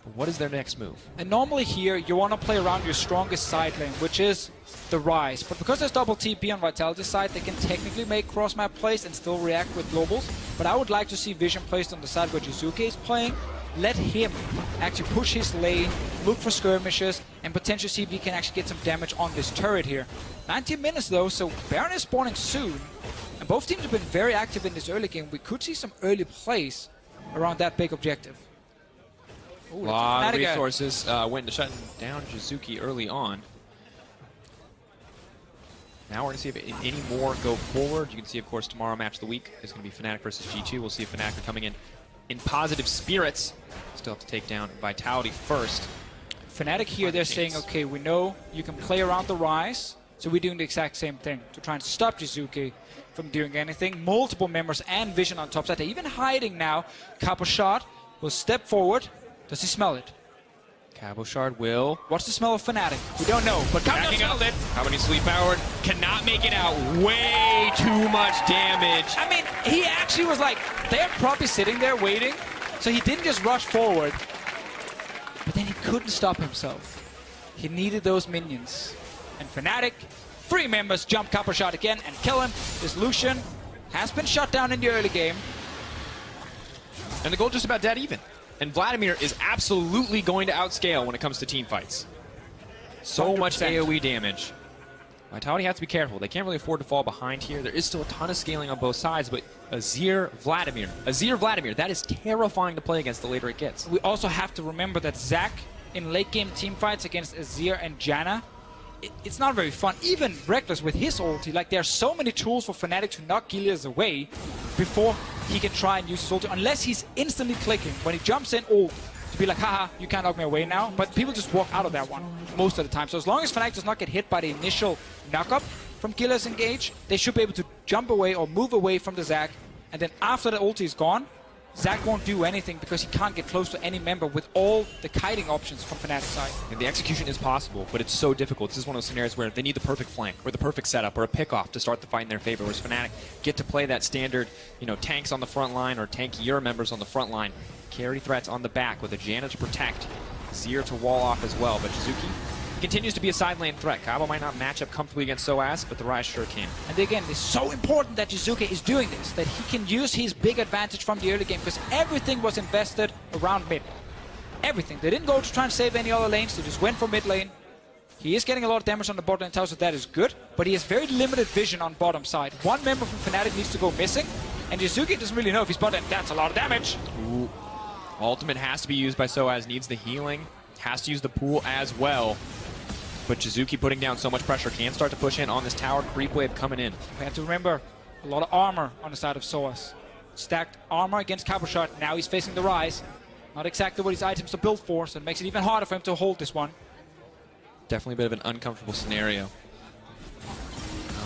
But what is their next move? And normally here, you want to play around your strongest side lane, which is the Rise. But because there's double TP on Vitality's side, they can technically make cross-map plays and still react with globals. But I would like to see Vision placed on the side where Jizuke is playing. Let him actually push his lane, look for skirmishes, and potentially see if he can actually get some damage on this turret here. 19 minutes though, so Baron is spawning soon. And both teams have been very active in this early game. We could see some early plays around that big objective. Ooh, a lot of resources went to shutting down Jizuki early on. Now we're going to see if any more go forward. You can see, of course, tomorrow match of the week is going to be Fnatic versus G2. We'll see if Fnatic are coming in positive spirits. Still have to take down Vitality first. Fnatic here, they're saying, okay, we know you can play around the Rise, so we're doing the exact same thing to try and stop Jizuke from doing anything. Multiple members and Vision on top side. They're even hiding now. Capuchot will step forward. Does he smell it? Cabochard will. What's the smell of Fnatic? We don't know, but Cabochard smells it. How many sleep powered? Cannot make it out. Way too much damage. I mean, he actually was like, they're probably sitting there waiting, so he didn't just rush forward. But then he couldn't stop himself. He needed those minions. And Fnatic, 3 members jump Cabochard again and kill him. This Lucian has been shut down in the early game. And the goal just about dead even. And Vladimir is absolutely going to outscale when it comes to team fights. So 100%. Much AoE damage. Vitality has to be careful. They can't really afford to fall behind here. There is still a ton of scaling on both sides, but Azir Vladimir, that is terrifying to play against the later it gets. We also have to remember that Zac in late game team fights against Azir and Janna it's not very fun. Even Reckless with his ulti, like there are so many tools for Fnatic to knock Gilius away before he can try and use his ulti, unless he's instantly clicking when he jumps in ult to be like, haha, you can't knock me away now. But people just walk out of that one most of the time. So as long as Fnatic does not get hit by the initial knock-up from Gilius engage, they should be able to jump away or move away from the Zac. And then after the ulti is gone, Zac won't do anything because he can't get close to any member with all the kiting options from Fnatic's side. And the execution is possible, but it's so difficult. This is one of those scenarios where they need the perfect flank or the perfect setup or a pick-off to start the fight in their favor, whereas Fnatic get to play that standard, tanks on the front line or tankier members on the front line. Carry threats on the back with a Janna to protect, Zir to wall off as well, but Jizuki continues to be a side lane threat. Kabo might not match up comfortably against Soaz, but the Ryze sure can. And again, it's so important that Jizuke is doing this, that he can use his big advantage from the early game, because everything was invested around mid. Everything. They didn't go to try and save any other lanes, they just went for mid lane. He is getting a lot of damage on the bot lane tower, so that is good, but he has very limited vision on bottom side. One member from Fnatic needs to go missing, and Jizuke doesn't really know if he's bot lane. That's a lot of damage. Ooh. Ultimate has to be used by Soaz, needs the healing, has to use the pool as well. But Jizuki putting down so much pressure can start to push in on this tower. Creep wave coming in. We have to remember, a lot of armor on the side of Soaz. Stacked armor against Caboshot. Now he's facing the Ryze. Not exactly what his items are built for, so it makes it even harder for him to hold this one. Definitely a bit of an uncomfortable scenario.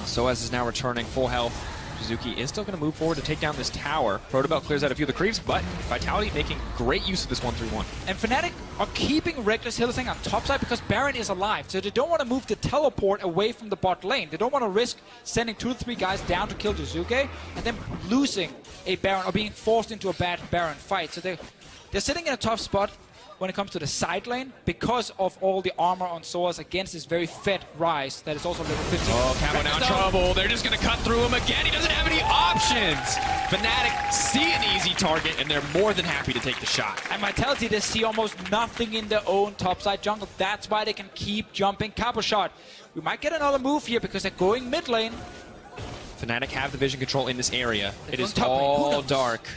Soaz is now returning full health. Jizuki is still going to move forward to take down this tower. Protobelt clears out a few of the creeps, but Vitality making great use of this 1-3-1. And Fnatic are keeping Reckless Hylissang on top side because Baron is alive, so they don't want to move the teleport away from the bot lane. They don't want to risk sending 2 to 3 guys down to kill Jizuke and then losing a Baron or being forced into a bad Baron fight. So they're sitting in a tough spot when it comes to the side lane because of all the armor on Soaz against this very fed Ryze that is also level 15. Oh, Cabo now in trouble. They're just going to cut through him again. He doesn't have any options. Fnatic see an easy target, and they're more than happy to take the shot. And Vitality, they see almost nothing in their own topside jungle. That's why they can keep jumping Caboshot. We might get another move here because they're going mid lane. Fnatic have the vision control in this area. It is top lane. all dark.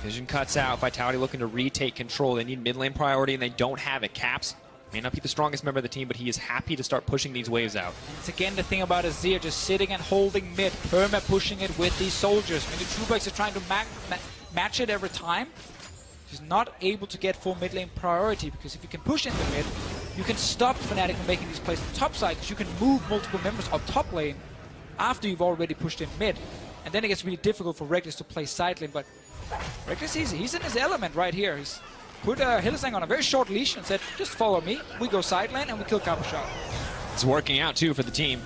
Vision cuts out. Vitality looking to retake control. They need mid lane priority, and they don't have it. Caps may not be the strongest member of the team, but he is happy to start pushing these waves out. And it's again the thing about Azir just sitting and holding mid, perma pushing it with these soldiers. When the Truebacks are trying to match it every time, he's not able to get full mid lane priority, because if you can push into mid, you can stop Fnatic from making these plays on the top side, because you can move multiple members on top lane after you've already pushed in mid. And then it gets really difficult for Reckless to play side lane, but Reckless, he's in his element right here. He's put Hylissang on a very short leash and said, just follow me. We go side lane and we kill Caboshot. It's working out too for the team.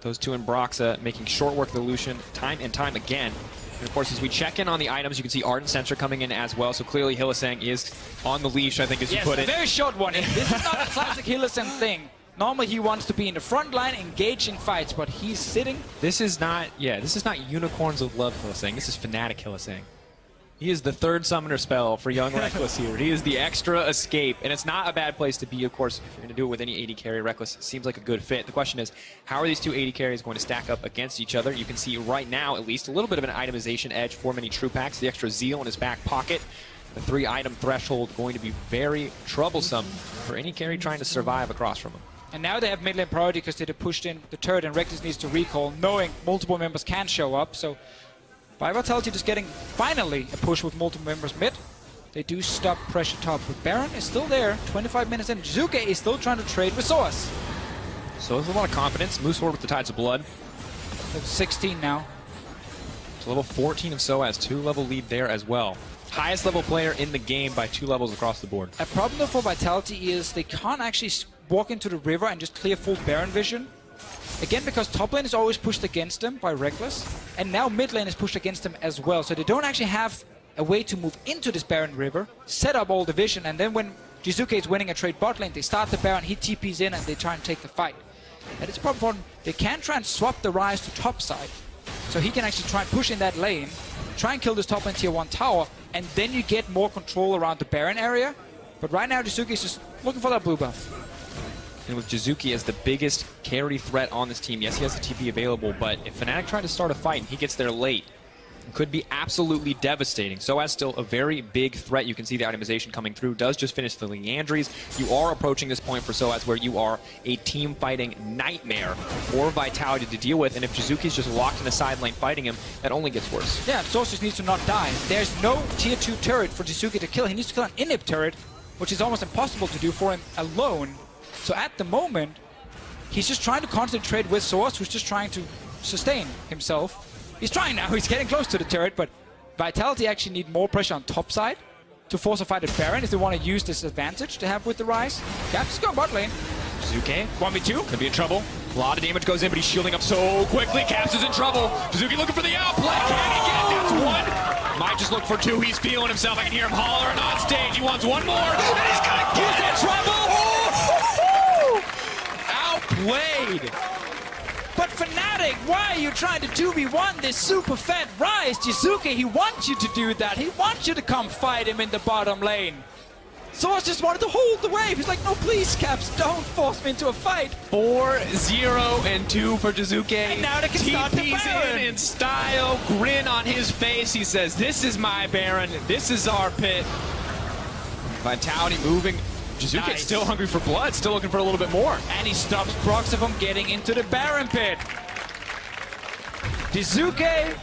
Those two in Broxa making short work of the Lucian time and time again. And of course, as we check in on the items, you can see Ardent Sensor coming in as well. So clearly Hylissang is on the leash, I think, as you put it. Yes, a very short one. This is not a classic Hylissang thing. Normally he wants to be in the front line, engaging fights, but he's sitting. This is not Unicorns of Love Hylissang. This is Fnatic Hylissang. He is the third summoner spell for young Reckless here. He is the extra escape, and it's not a bad place to be, of course. If you're going to do it with any AD carry, Reckless seems like a good fit. The question is, how are these two AD carries going to stack up against each other? You can see right now, at least, a little bit of an itemization edge for many True Packs. The extra Zeal in his back pocket. The 3-item threshold going to be very troublesome for any carry trying to survive across from him. And now they have mid lane priority because they pushed in the turret, and Reckless needs to recall, knowing multiple members can show up. So by Vitality just getting finally a push with multiple members mid, they do stop pressure top. But Baron is still there, 25 minutes in. Jizuke is still trying to trade with Soaz. So there's a lot of confidence. Moves forward with the Tides of Blood. Level 16 now. So level 14 of Soaz, 2-level lead there as well. Highest level player in the game by 2 levels across the board. A problem though for Vitality is they can't actually walk into the river and just clear full Baron vision. Again, because top lane is always pushed against them by Reckless, and now mid lane is pushed against them as well. So they don't actually have a way to move into this Baron river, set up all the vision, and then when Jizuke is winning a trade bot lane, they start the Baron, he TPs in, and they try and take the fight. And it's a problem for them. They can try and swap the Ryze to top side, so he can actually try and push in that lane, try and kill this top lane tier 1 tower, and then you get more control around the Baron area. But right now, Jizuke is just looking for that blue buff. And with Jizuki as the biggest carry threat on this team, yes, he has the TP available, but if Fnatic try to start a fight and he gets there late, could be absolutely devastating. So as still a very big threat. You can see the itemization coming through. Does just finish the Leandries. You are approaching this point for Soaz where you are a team fighting nightmare for Vitality to deal with. And if Jizuki's just locked in the side lane fighting him, that only gets worse. Yeah, Soaz just needs to not die. There's no tier 2 turret for Jizuki to kill. He needs to kill an inhib turret, which is almost impossible to do for him alone. So at the moment, he's just trying to concentrate with Soaz, who's just trying to sustain himself. He's trying now, he's getting close to the turret, but Vitality actually need more pressure on top side to force a fight at Baron if they want to use this advantage to have with the Rise. Caps is going bot lane. Jizuki, 1v2, could be in trouble. A lot of damage goes in, but he's shielding up so quickly. Caps is in trouble. Jizuki looking for the outplay. Can he get that's one? Might just look for two. He's feeling himself. I can hear him hollering on stage. He wants one more. And he's gonna get in trouble. Outplayed. But Fnatic, why are you trying to 2v1 this super fat Rise? Jizuki, he wants you to do that. He wants you to come fight him in the bottom lane. Soaz just wanted to hold the wave. He's like, no, please, Caps, don't force me into a fight. 4-0-2 for Jizuki. And now they can start the TP's Baron. in style, grin on his face. He says, this is my Baron. This is our pit. Vitality moving. Jizuki Nice. still hungry for blood, still looking for a little bit more. And he stops Proxy from getting into the Baron pit. Jizuki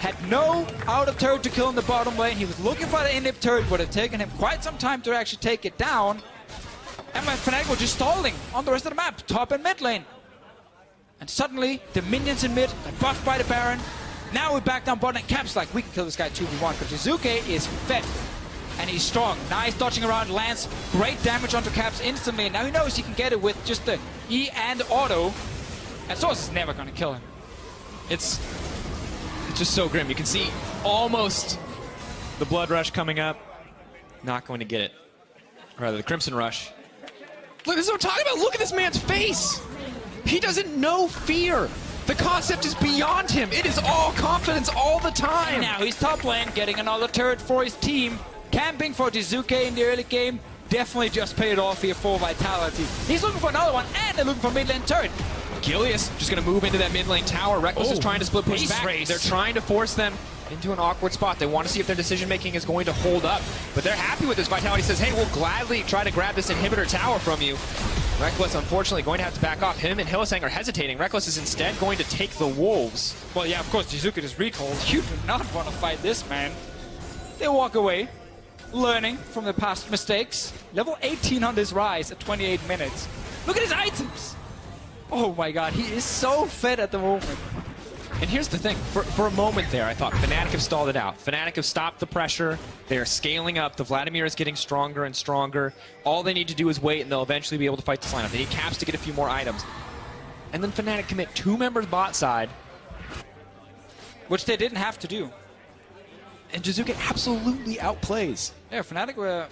had no outer turret to kill in the bottom lane. He was looking for the inhib turret. Would have taken him quite some time to actually take it down. And Fnatic were just stalling on the rest of the map, top and mid lane. And suddenly, the minions in mid got buffed by the Baron. Now we're back down bot lane. Caps like, we can kill this guy 2v1, but Jizuki is fed. And he's strong. Nice dodging around, lands great damage onto Caps instantly. And now he knows he can get it with just the E and auto. And Soaz is never going to kill him. It's just so grim. You can see almost the blood rush coming up. Not going to get it. Or rather, the Crimson Rush. Look, this is what I'm talking about. Look at this man's face. He doesn't know fear. The concept is beyond him. It is all confidence all the time. And now he's top lane, getting another turret for his team. Camping for Jizuki in the early game. Definitely just paid off here for Vitality. He's looking for another one, and they're looking for mid lane turret. Gilius just going to move into that mid lane tower. Reckless is trying to split push base back. race. They're trying to force them into an awkward spot. They want to see if their decision making is going to hold up. But they're happy with this. Vitality says, hey, we'll gladly try to grab this inhibitor tower from you. Reckless, unfortunately, going to have to back off. Him and Hylissang are hesitating. Reckless is instead going to take the Wolves. Well, yeah, of course, Jizuki just recalled. You do not want to fight this man. They walk away, learning from the past mistakes. Level 18 on this Rise at 28 minutes. Look at his items. Oh my god, he is so fed at the moment. And here's the thing, for a moment there, I thought Fnatic have stalled it out. Fnatic have stopped the pressure. They're scaling up. The Vladimir is getting stronger and stronger. All they need to do is wait, and they'll eventually be able to fight this lineup. They need Caps to get a few more items. And then Fnatic commit 2 members bot side. Which they didn't have to do. And Jizuki absolutely outplays. Yeah, Fnatic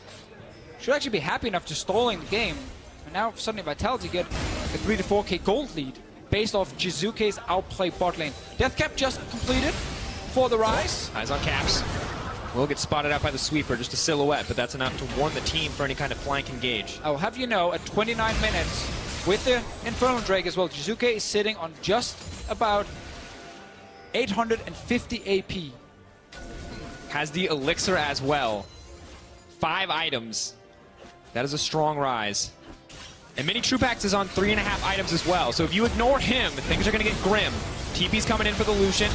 should actually be happy enough to stalling the game. And now suddenly Vitality get a 3 to 4k gold lead based off Jizuki's outplay bot lane. Deathcap just completed for the Rise. Eyes on Caps. Will get spotted out by the sweeper, just a silhouette, but that's enough to warn the team for any kind of flank engage. I will have you know, at 29 minutes, with the Infernal Drake as well, Jizuki is sitting on just about 850 AP. Has the elixir as well. 5 items. That is a strong Rise. And Mini Trupax is on 3.5 items as well. So if you ignore him, things are going to get grim. TP's coming in for the Lucian.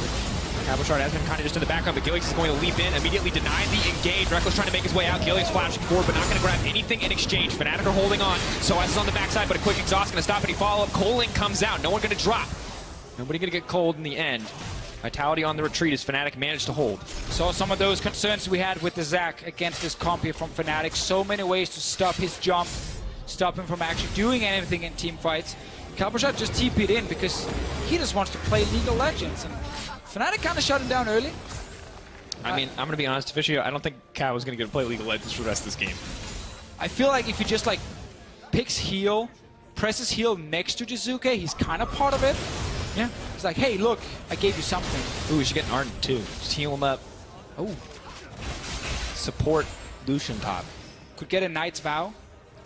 Cabochard has been kind of just in the background, but Gilius is going to leap in, immediately denied the engage. Reckless trying to make his way out. Gilius flashing forward, but not going to grab anything in exchange. Fnatic are holding on. Soaz is on the backside, but a quick exhaust going to stop any follow-up. Coling comes out. No one going to drop. Nobody going to get cold in the end. Vitality on the retreat as Fnatic managed to hold. So some of those concerns we had with the Zac against this comp here from Fnatic. So many ways to stop his jump, stop him from actually doing anything in team fights. Cabochard just TP'd in because he just wants to play League of Legends. And Fnatic kind of shut him down early. I mean, I'm going to be honest, Officio, I don't think Cal was going to get to play League of Legends for the rest of this game. I feel like if he just like picks heal, presses heal next to Jizuki, he's kind of part of it. Yeah. He's like, hey, look, I gave you something. Ooh, we should get an Ardent too. Just heal him up. Oh. Support Lucian top. Could get a Knight's Vow.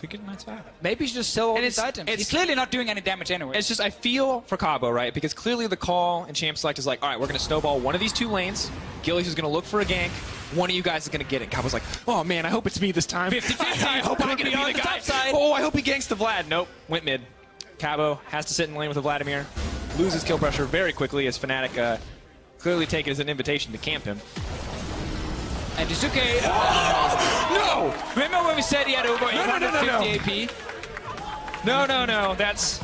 Could get a nice fight. Maybe he should just sell all And these it's- items. it's- He's clearly not doing any damage anyway. It's just, I feel for Cabo, right? Because clearly the call in Champ Select is like, all right, we're going to snowball one of these 2 lanes. Gillies is going to look for a gank. One of you guys is going to get it. Cabo's like, oh man, I hope it's me this time. 50-50. I hope I'm going to be on the the guy. top side. Oh, I hope he ganks the Vlad. Nope, went mid. Cabo has to sit in lane with a Vladimir. Loses kill pressure very quickly as Fnatic clearly take it as an invitation to camp him. And Jizuke... No! Remember when we said he had over 850 AP? No, that's...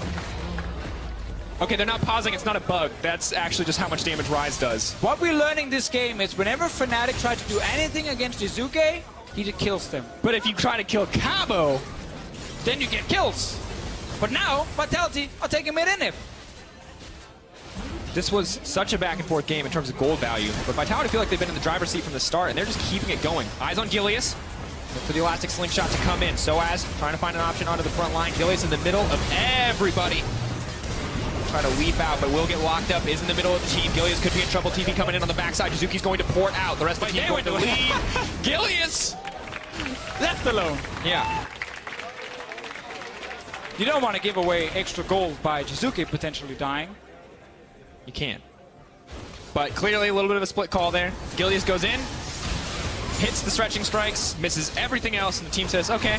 Okay, they're not pausing, it's not a bug. That's actually just how much damage Ryze does. What we're learning this game is whenever Fnatic tries to do anything against Jizuke, he just kills them. But if you try to kill Cabo, Then you get kills. But now, Vitality are taking mid inhib. this was such a back and forth game in terms of gold value. But Vitality feel like they've been in the driver's seat from the start, and they're just keeping it going. Eyes on Gilius. Look for the elastic slingshot to come in. Soaz trying to find an option onto the front line. Gilius in the middle of everybody. Try to leap out, but will get locked up. Is in the middle of the team. Gilius could be in trouble. TV coming in on the backside. Jizuki's going to port out. The rest of the team going to lead. Gilius! Left alone. Yeah. You don't want to give away extra gold by Jizuke potentially dying. You can't. But clearly a little bit of a split call there. Gilius goes in, hits the stretching strikes, misses everything else, and the team says, okay.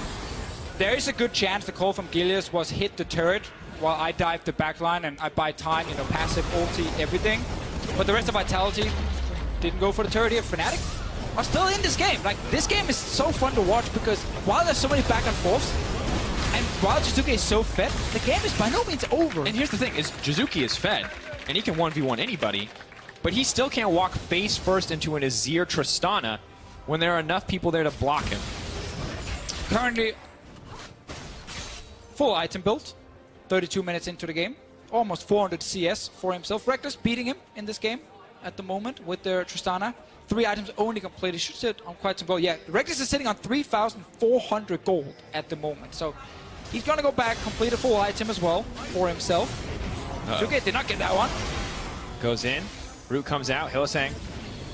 There is a good chance the call from Gilius was hit the turret while I dive the backline and I buy time, you know, passive, ulti, everything. But the rest of Vitality didn't go for the turret here. Fnatic are still in this game. Like, this game is so fun to watch because while there's so many back and forths, and while Jizuke is so fed, the game is by no means over. And here's the thing, is Jizuki is fed, and he can 1v1 anybody, but he still can't walk face first into an Azir Tristana when there are enough people there to block him. Currently, full item build, 32 minutes into the game. Almost 400 CS for himself. Reckless beating him in this game at the moment with the Tristana. 3 items only completed. Should sit on quite some gold. Yeah, Reckless is sitting on 3,400 gold at the moment. So he's going to go back, complete a full item as well for himself. Jizuke did not get that one. Goes in, Root comes out, Hylissang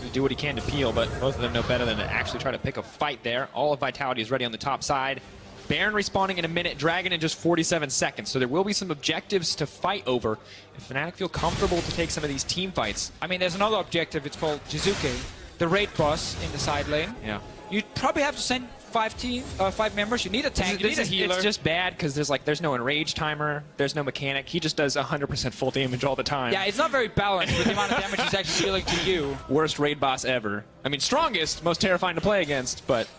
will do what he can to peel, but both of them know better than to actually try to pick a fight there. All of Vitality is ready on the top side. Baron respawning in a minute, Dragon in just 47 seconds. So there will be some objectives to fight over if Fnatic feel comfortable to take some of these team fights. I mean, there's another objective. It's called Jizuke, the raid boss in the side lane. Yeah. You'd probably have to send 5 members. You need a tank, you need a healer. It's just bad because there's no enrage timer, there's no mechanic. He just does 100% full damage all the time. Yeah, it's not very balanced with the amount of damage he's actually dealing to you. Worst raid boss ever. I mean, strongest, most terrifying to play against, but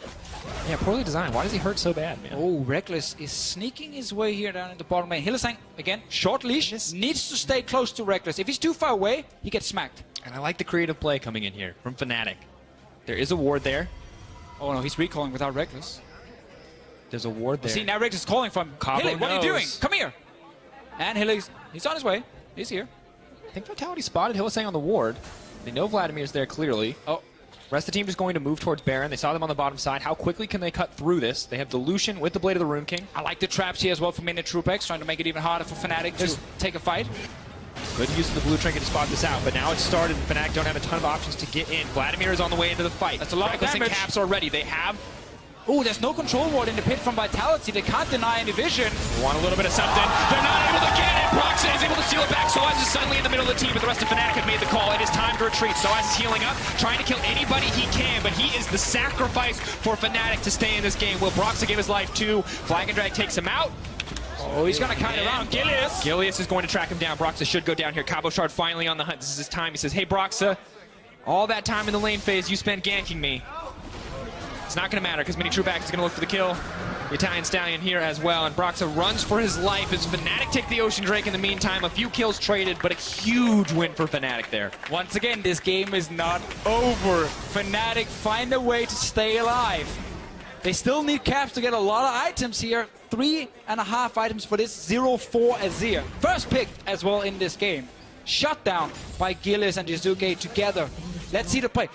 yeah, poorly designed. Why does he hurt so bad, man? Oh, Reckless is sneaking his way here down in the bottom lane. Hylissang, again, short leash, needs to stay close to Reckless. If he's too far away, he gets smacked. And I like the creative play coming in here from Fnatic. There is a ward there. Oh no, he's recalling without Reckless. There's a ward there. See, now Reckless is calling from Cabo Hilly, what are you doing? knows. Come here. And Hilly's, he's on his way. He's here. I think Vitality spotted Hylissang on the ward. They know Vladimir's there clearly. Oh, Rest of the team is going to move towards Baron. They saw them on the bottom side. How quickly can they cut through this? They have Dilution with the Blade of the Rune King. I like the traps here as well for Minion Troopex, trying to make it even harder for Fnatic to take a fight. Good use of the blue trinket to spot this out, but now it's started. Fnatic don't have a ton of options to get in. Vladimir is on the way into the fight. That's a lot of Reckless and damage. Caps already. They have. Oh, there's no control ward in the pit from Vitality. They can't deny any vision. Want a little bit of something. They're not able to get it. Proxy is able to steal it back. Soaz is suddenly in the middle of the team, but the rest of Fnatic have made the call. It is time to retreat. Soaz is healing up, trying to kill anybody he can, but he is the sacrifice for Fnatic to stay in this game. Will Broxa give his life too? Flag and Drag takes him out. Oh, he's going to kite around. Gilius. Gilius is going to track him down. Broxa should go down here. Cabo Shard finally on the hunt. This is his time. He says, hey, Broxa, all that time in the lane phase you spent ganking me. It's not going to matter because Mini Trueback is going to look for the kill. The Italian Stallion here as well, and Broxa runs for his life as Fnatic take the Ocean Drake in the meantime. A few kills traded, but a huge win for Fnatic there. Once again, this game is not over. Fnatic find a way to stay alive. They still need Caps to get a lot of items here. 3.5 items for this 0-4 Azir. First pick as well in this game. Shut down by Gilius and Jizuke together. Let's see the play.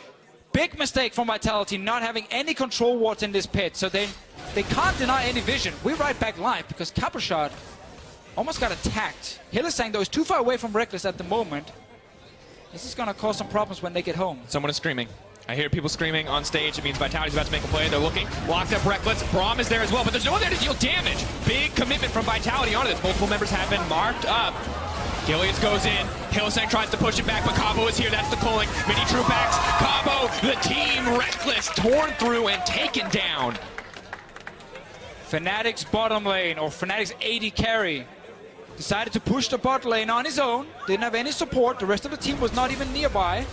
Big mistake from Vitality not having any control wards in this pit, so they can't deny any vision. We're right back live because Capuchard almost got attacked. Hylissang though is too far away from Reckless at the moment. This is gonna cause some problems when they get home. Someone is screaming. I hear people screaming on stage. It means Vitality's about to make a play. They're looking. Locked up Reckless. Braum is there as well, but there's no one there to deal damage. Big commitment from Vitality onto this. Multiple members have been marked up. Gillies goes in. Hillsang tries to push it back, but Cabo is here. That's the pulling. Mini Troopax. Cabo, the team. Reckless torn through and taken down. Fnatic's bottom lane, or Fnatic's AD carry, decided to push the bot lane on his own. Didn't have any support. The rest of the team was not even nearby.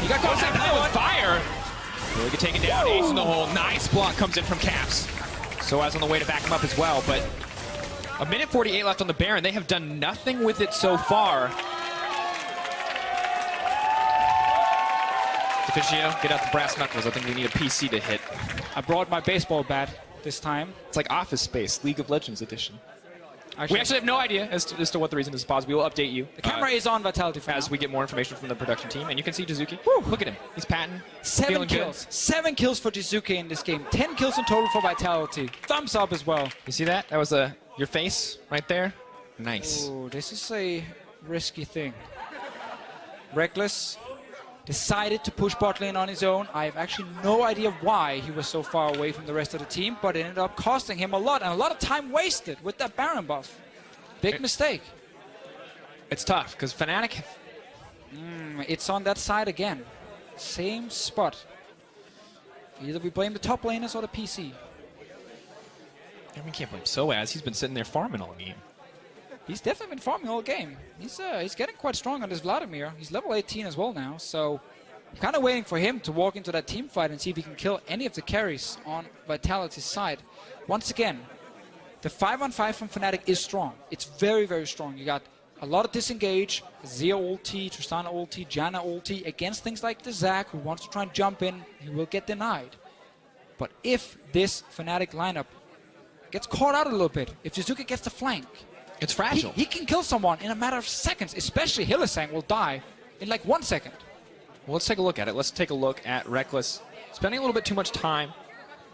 He got caught with fire. Really get taken down. Ace in the hole. Nice block comes in from Caps. Soaz on the way to back him up as well, but a minute 48 left on the Baron. They have done nothing with it so far. Deficio, get out the brass knuckles. I think we need a PC to hit. I brought my baseball bat this time. It's like Office Space, League of Legends edition. We actually have no idea as to what the reason is paused. We will update you. The camera is on Vitality for as now. we get more information from the production team. And you can see Jizuki. Look at him. He's patting. 7 kills. 7 kills for Jizuki in this game. 10 kills in total for Vitality. Thumbs up as well. You see that? That was your face right there. Nice. Oh, this is a risky thing. Reckless decided to push bot lane on his own. I have actually no idea why he was so far away from the rest of the team, but it ended up costing him a lot, and a lot of time wasted with that Baron buff. Big mistake. It's tough, because Fnatic... It's on that side again. Same spot. Either we blame the top laners or the PC. We can't blame Soaz. He's been sitting there farming all game. He's definitely been farming all game. He's getting quite strong on this Vladimir. He's level 18 as well now, so I'm kind of waiting for him to walk into that team fight and see if he can kill any of the carries on Vitality's side. Once again, the 5-on-5 from Fnatic is strong. It's very, very strong. You got a lot of disengage, Zia ulti, Tristana ulti, Janna ulti, against things like the Zac, who wants to try and jump in, he will get denied. But if this Fnatic lineup gets caught out a little bit, if Jizuki gets the flank, it's fragile. He can kill someone in a matter of seconds, especially Hillsang will die in like 1 second. Well, let's take a look at it. Let's take a look at Reckless spending a little bit too much time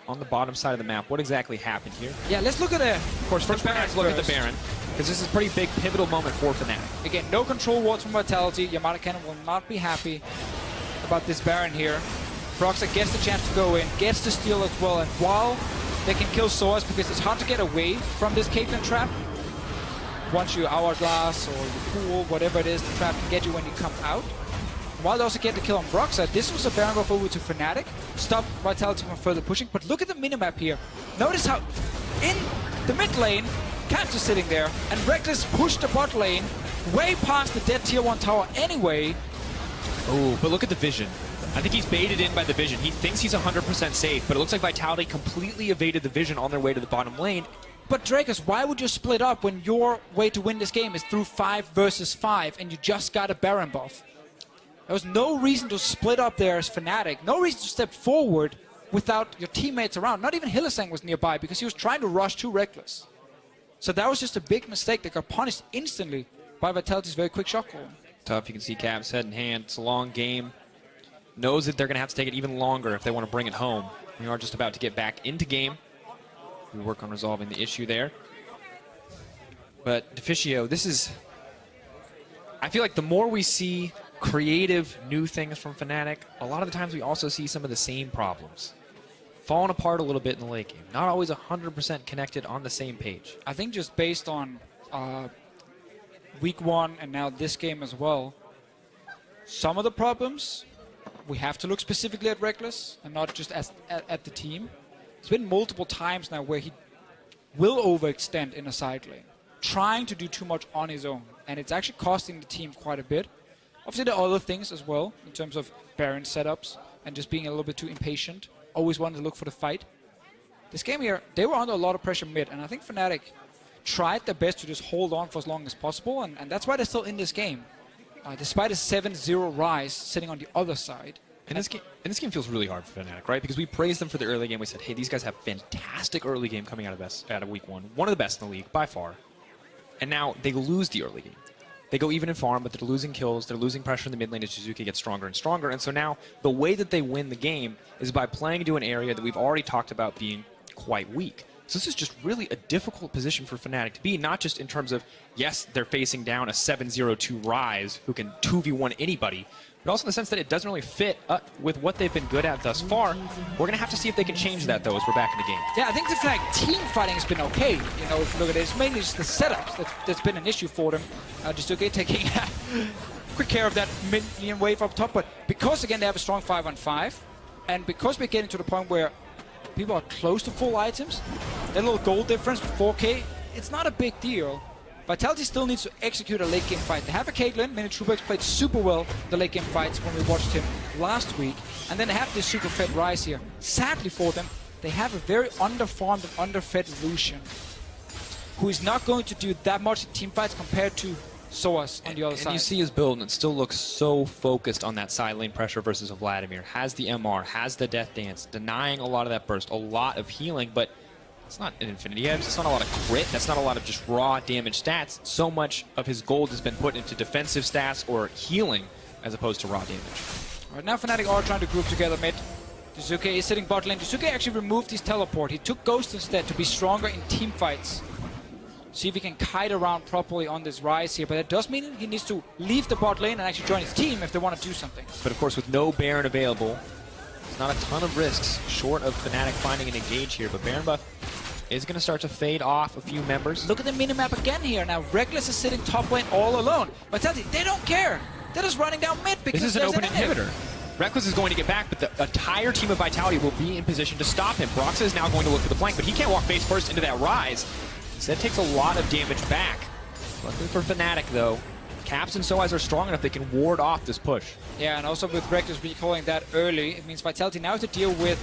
on the bottom side of the map. What exactly happened here? Yeah, let's look at it. Of course, first let's look at the Baron, because this is a pretty big pivotal moment for Fnatic. Again, no control wards from Vitality. Yamada Cannon will not be happy about this Baron here. Proxa gets the chance to go in, gets the steal as well, and while they can kill Soaz, because it's hard to get away from this Caitlyn trap, once you hourglass or you pool, whatever it is, the trap can get you when you come out. While they also get the kill on Broxah, this was a Baron buff over to Fnatic, stop Vitality from further pushing. But look at the minimap here. Notice how in the mid lane, Caps is sitting there, and Reckless pushed the bot lane way past the dead tier 1 tower anyway. Oh, but look at the vision. I think he's baited in by the vision. He thinks he's 100% safe, but it looks like Vitality completely evaded the vision on their way to the bottom lane. But Drakus, why would you split up when your way to win this game is through 5 versus 5 and you just got a Baron buff? There was no reason to split up there as Fnatic. No reason to step forward without your teammates around. Not even Hillsang was nearby because he was trying to rush to Reckless. So that was just a big mistake that got punished instantly by Vitality's very quick shot call. Tough. You can see Cavs head in hand. It's a long game. Knows that they're going to have to take it even longer if they want to bring it home. We are just about to get back into game. We work on resolving the issue there. But Deficio, this is... I feel like the more we see creative new things from Fnatic, a lot of the times we also see some of the same problems. Falling apart a little bit in the late game. Not always 100% connected on the same page. I think just based on week 1 and now this game as well, some of the problems, we have to look specifically at Reckless and not just at the team. It's been multiple times now where he will overextend in a side lane, trying to do too much on his own, and it's actually costing the team quite a bit. Obviously, there are other things as well in terms of Baron setups and just being a little bit too impatient, always wanting to look for the fight. This game here, they were under a lot of pressure mid, and I think Fnatic tried their best to just hold on for as long as possible, and that's why they're still in this game, despite a 7-0 rise sitting on the other side. And this game feels really hard for Fnatic, right? Because we praised them for the early game. We said, hey, these guys have fantastic early game coming out of week 1. One of the best in the league, by far. And now they lose the early game. They go even in farm, but they're losing kills. They're losing pressure in the mid lane as Jizuki gets stronger and stronger. And so now the way that they win the game is by playing into an area that we've already talked about being quite weak. So this is just really a difficult position for Fnatic to be, not just in terms of, yes, they're facing down a 7-0-2 Rise who can 2v1 anybody, but also in the sense that it doesn't really fit with what they've been good at thus far. We're going to have to see if they can change that, though, as we're back in the game. Yeah, I think the Fnatic team fighting has been okay. You know, if you look at it, it's mainly just the setups that's been an issue for them. Just okay, taking quick care of that minion wave up top, but because, again, they have a strong 5-on-5, and because we're getting to the point where people are close to full items, that little gold difference with 4K, it's not a big deal. Vitality still needs to execute a late game fight. They have a Caitlyn. Minitroopex played super well the late game fights when we watched him last week. And then they have this super fed Ryze here. Sadly for them, they have a very underfarmed and underfed Lucian, who is not going to do that much in team fights compared to Soaz on the other side. And you see his build, and it still looks so focused on that side lane pressure versus a Vladimir. Has the MR, has the Death Dance, denying a lot of that burst, a lot of healing, but it's not an Infinity Edge, that's not a lot of crit, that's not a lot of just raw damage stats. So much of his gold has been put into defensive stats or healing as opposed to raw damage. Right now Fnatic are trying to group together mid. Jizuke is sitting bot lane. Jizuke actually removed his teleport. He took Ghost instead to be stronger in team fights. See if he can kite around properly on this Ryze here, but that does mean he needs to leave the bot lane and actually join his team if they want to do something. But of course with no Baron available, there's not a ton of risks short of Fnatic finding an engage here, but Baron buff is going to start to fade off a few members. Look at the minimap again here. Now Reckless is sitting top lane all alone. But they don't care. They're just running down mid because this is an open inhibitor. Reckless is going to get back, but the entire team of Vitality will be in position to stop him. Broxa is now going to look for the flank, but he can't walk face first into that Ryze. So that takes a lot of damage back. Luckily for Fnatic, though, Caps and Soaz are strong enough they can ward off this push. Yeah, and also with Reckless recalling that early, it means Vitality now has to deal with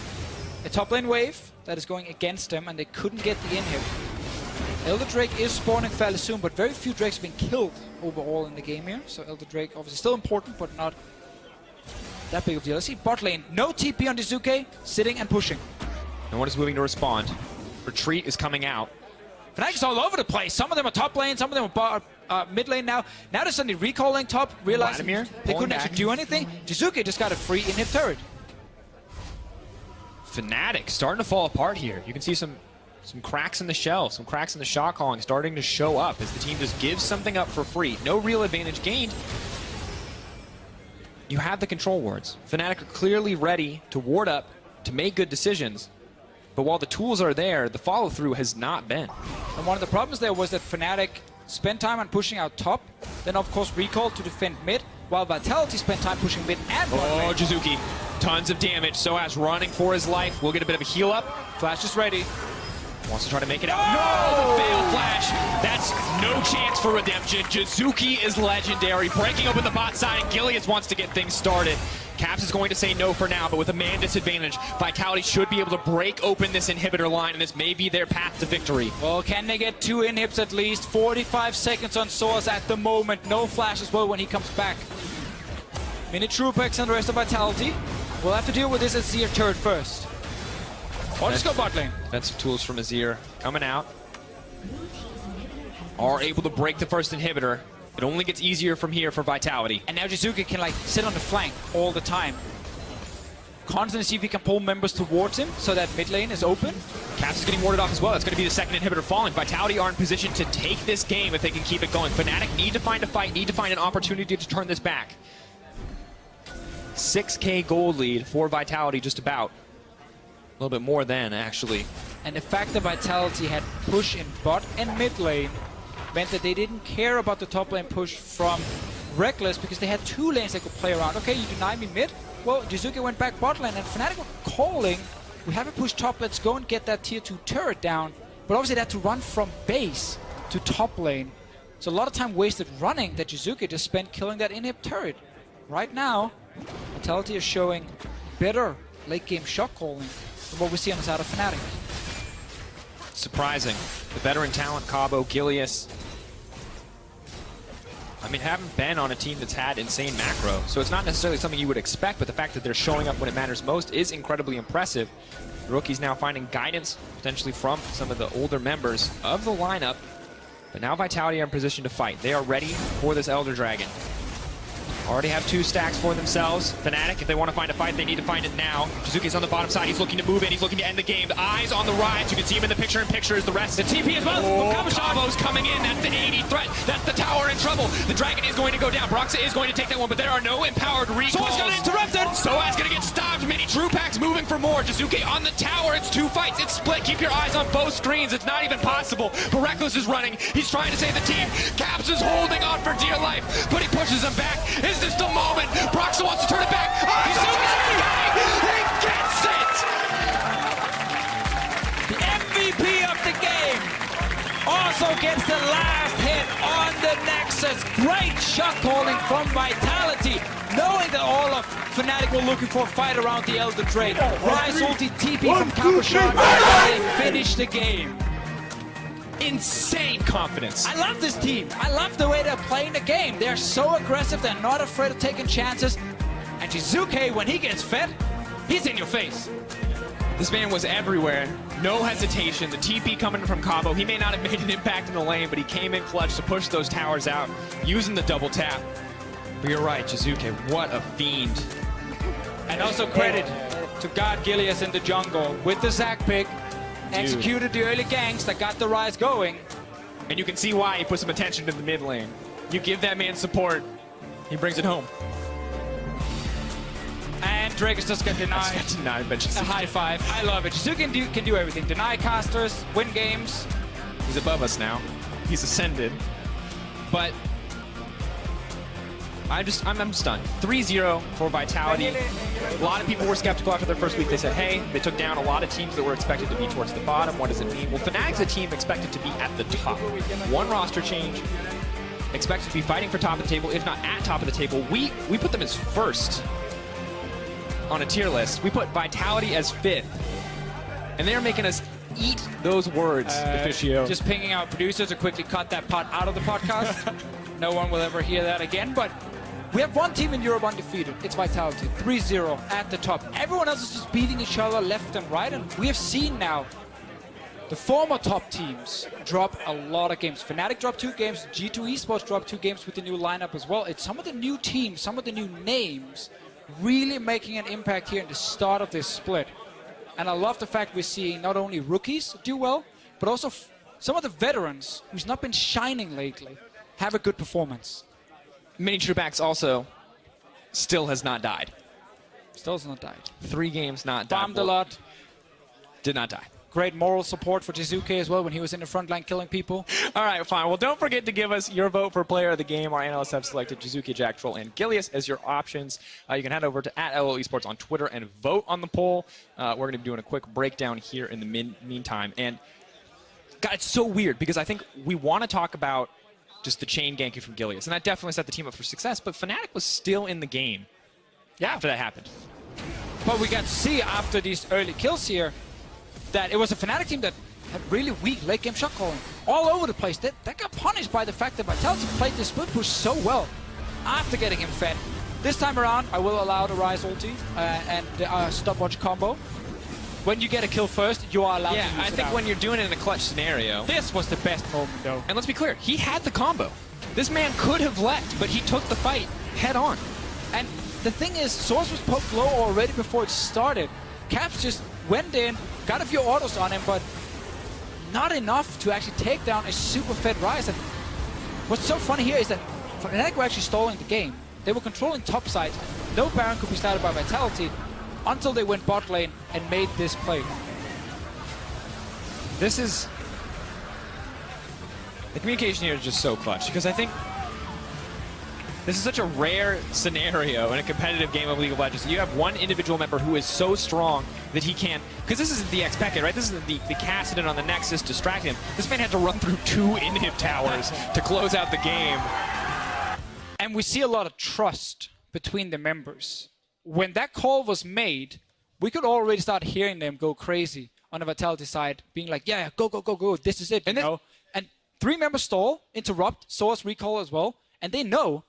a top lane wave that is going against them, and they couldn't get the inhib. Elder Drake is spawning fairly soon, but very few Drakes have been killed overall in the game here. So Elder Drake obviously still important, but not that big of a deal. Let's see bot lane. No TP on Jizuke, sitting and pushing. No one is moving to respond. Retreat is coming out. Fnatic is all over the place. Some of them are top lane, some of them are mid lane now. Now they're suddenly recalling top, realizing Vladimir they couldn't back. actually do anything. Jizuke just got a free inhib turret. Fnatic starting to fall apart here. You can see some cracks in the shell, some cracks in the shot calling starting to show up as the team just gives something up for free. No real advantage gained. You have the control wards. Fnatic are clearly ready to ward up, to make good decisions. But while the tools are there, the follow-through has not been. And one of the problems there was that Fnatic spent time on pushing out top, then of course recalled to defend mid, while Vitality spent time pushing mid and bot lane. Oh, Jizuki. Tons of damage. Soaz running for his life. We'll get a bit of a heal up. Flash is ready. Wants to try to make it out. No! The failed flash. That's no chance for redemption. Jizuki is legendary. Breaking open the bot side, and Gilius wants to get things started. Caps is going to say no for now, but with a man disadvantage, Vitality should be able to break open this inhibitor line, and this may be their path to victory. Well, can they get 2 inhibs at least? 45 seconds on Soaz at the moment. No flash as well when he comes back. Minitroopex and the rest of Vitality will have to deal with this Azir turret first. Or just go bot lane. Defensive tools from Azir coming out. Are able to break the first inhibitor. It only gets easier from here for Vitality. And now Jizuke can like sit on the flank all the time. Constantly see if he can pull members towards him so that mid lane is open. Caps is getting warded off as well. That's going to be the second inhibitor falling. Vitality are in position to take this game if they can keep it going. Fnatic need to find a fight, need to find an opportunity to turn this back. 6k gold lead for Vitality just about. A little bit more than, actually. And the fact that Vitality had push in bot and mid lane meant that they didn't care about the top lane push from Reckless because they had 2 lanes they could play around. Okay, you deny me mid? Well, Jizuke went back bot lane and Fnatic were calling, we haven't pushed top, let's go and get that tier 2 turret down. But obviously they had to run from base to top lane. So a lot of time wasted running that Jizuke just spent killing that inhib turret. Right now, Vitality is showing better late game shot calling than what we see on the side of Fnatic. Surprising. The veteran talent, Cabo, Gilius. I mean, haven't been on a team that's had insane macro, so it's not necessarily something you would expect, but the fact that they're showing up when it matters most is incredibly impressive. The rookie's now finding guidance, potentially from some of the older members of the lineup, but now Vitality are in position to fight. They are ready for this Elder Dragon. Already have 2 stacks for themselves. Fnatic, if they want to find a fight, they need to find it now. Jizuke's on the bottom side. He's looking to move in. He's looking to end the game. The eyes on the rise. You can see him in the picture-in-picture as the rest. The TP as well. Cabo's coming in. That's the 80 threat. That's the tower in trouble. The dragon is going to go down. Broxa is going to take that one, but there are no empowered recalls. Soa's going to interrupt it. Soa's going to get stopped. Mini True Packs moving for more. Jizuke on the tower. It's 2 fights. It's split. Keep your eyes on both screens. It's not even possible. But Reckless is running. He's trying to save the team. Caps is holding on for dear life, but he pushes him back. Is this the moment? Broxa wants to turn it back. Oh, he gets it! The MVP of the game also gets the last hit on the Nexus. Great shot calling from Vitality, knowing that all of Fnatic were looking for a fight around the Elder Drake. Rise ulti TP from Caboshot, and they finish the game. Insane confidence. I love this team. I love the way they're playing the game. They're so aggressive. They're not afraid of taking chances. And Jizuke, when he gets fed, he's in your face. This man was everywhere. No hesitation. The TP coming from Cabo. He may not have made an impact in the lane, but he came in clutch to push those towers out using the double tap. But you're right, Jizuke, what a fiend. And also credit to God Gilius in the jungle with the Zac pick. Executed the early ganks that got the rise going. And you can see why he put some attention to the mid lane. You give that man support, he brings it home. And Drakus just got denied. Just got denied, but A high five. I love it. Jizuke can do everything. Deny casters, win games. He's above us now. He's ascended. But I'm stunned. 3-0 for Vitality. A lot of people were skeptical after their first week. They said, hey, they took down a lot of teams that were expected to be towards the bottom. What does it mean? Well, Fnatic's a team expected to be at the top. 1 roster change. Expected to be fighting for top of the table, if not at top of the table. We put them as first on a tier list. We put Vitality as 5th. And they're making us eat those words, Officio. Just pinging our producer to quickly cut that part out of the podcast. No one will ever hear that again, but we have 1 team in Europe undefeated. It's Vitality, 3-0 at the top. Everyone else is just beating each other left and right, and we have seen now the former top teams drop a lot of games. Fnatic dropped 2 games, G2 Esports dropped 2 games with the new lineup as well. It's some of the new teams, some of the new names really making an impact here in the start of this split. And I love the fact we're seeing not only rookies do well, but also some of the veterans who's not been shining lately have a good performance. Mini Truebacks also still has not died. Still has not died. 3 games not died. Bombed a lot. Did not die. Great moral support for Jizuke as well when he was in the front line killing people. All right, fine. Well, don't forget to give us your vote for player of the game. Our analysts have selected Jizuke, Jack Troll, and Gilius as your options. You can head over to @LOL Esports on Twitter and vote on the poll. We're going to be doing a quick breakdown here in the meantime. And, God, it's so weird because I think we want to talk about just the chain ganking from Gilius, and that definitely set the team up for success, but Fnatic was still in the game after that happened. But we got to see after these early kills here that it was a Fnatic team that had really weak late game shot calling all over the place. That got punished by the fact that Vitality played this split push so well after getting him fed. This time around, I will allow the Rise ulti and the stopwatch combo. When you get a kill first, you are allowed to use it. Yeah, I think when you're doing it in a clutch scenario. This was the best moment, though. And let's be clear, he had the combo. This man could have left, but he took the fight head on. And the thing is, Source was poked low already before it started. Caps just went in, got a few autos on him, but not enough to actually take down a super fed Rise. And what's so funny here is that Fnatic were actually stalling the game. They were controlling top side. No Baron could be started by Vitality until they went bot lane and made this play. This is... The communication here is just so clutch, because I think this is such a rare scenario in a competitive game of League of Legends. You have one individual member who is so strong that he can... Because this isn't the X-Packet, right? This is the Kassadin on the Nexus distracting him. This man had to run through 2 inhib towers to close out the game. And we see a lot of trust between the members. When that call was made, we could already start hearing them go crazy on the Vitality side, being like, yeah, go, go, go, go, this is it, you know? And 3 members stall, interrupt, Source recall as well, and they know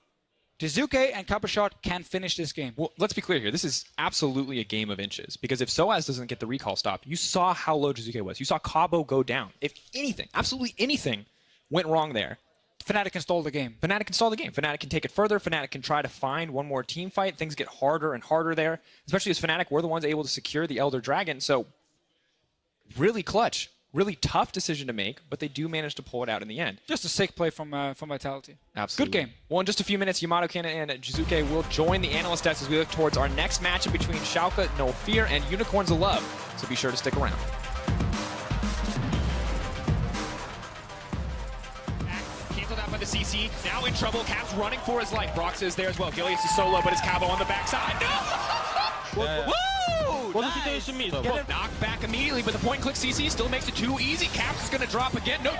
Jizuke and Caboshot can finish this game. Well, let's be clear here. This is absolutely a game of inches, because if Soaz doesn't get the recall stop, you saw how low Jizuke was. You saw Cabo go down. If anything, absolutely anything went wrong there, Fnatic can stall the game. Fnatic can stall the game. Fnatic can take it further. Fnatic can try to find one more team fight. Things get harder and harder there, especially as Fnatic were the ones able to secure the Elder Dragon. So really clutch. Really tough decision to make, but they do manage to pull it out in the end. Just a sick play from Vitality. Absolutely. Good game. Well, in just a few minutes, Yamato Cannon and Jizuke will join the analyst desk as we look towards our next matchup between Schalke, No Fear, and Unicorns of Love. So be sure to stick around. Canceled out by the CC. Now in trouble. Cap's running for his life. Brox is there as well. Gilius is solo, but his Cabo on the backside. No! Woo! Nice. Get him knocked back immediately, but the point-and-click CC still makes it too easy. Caps is going to drop again. No.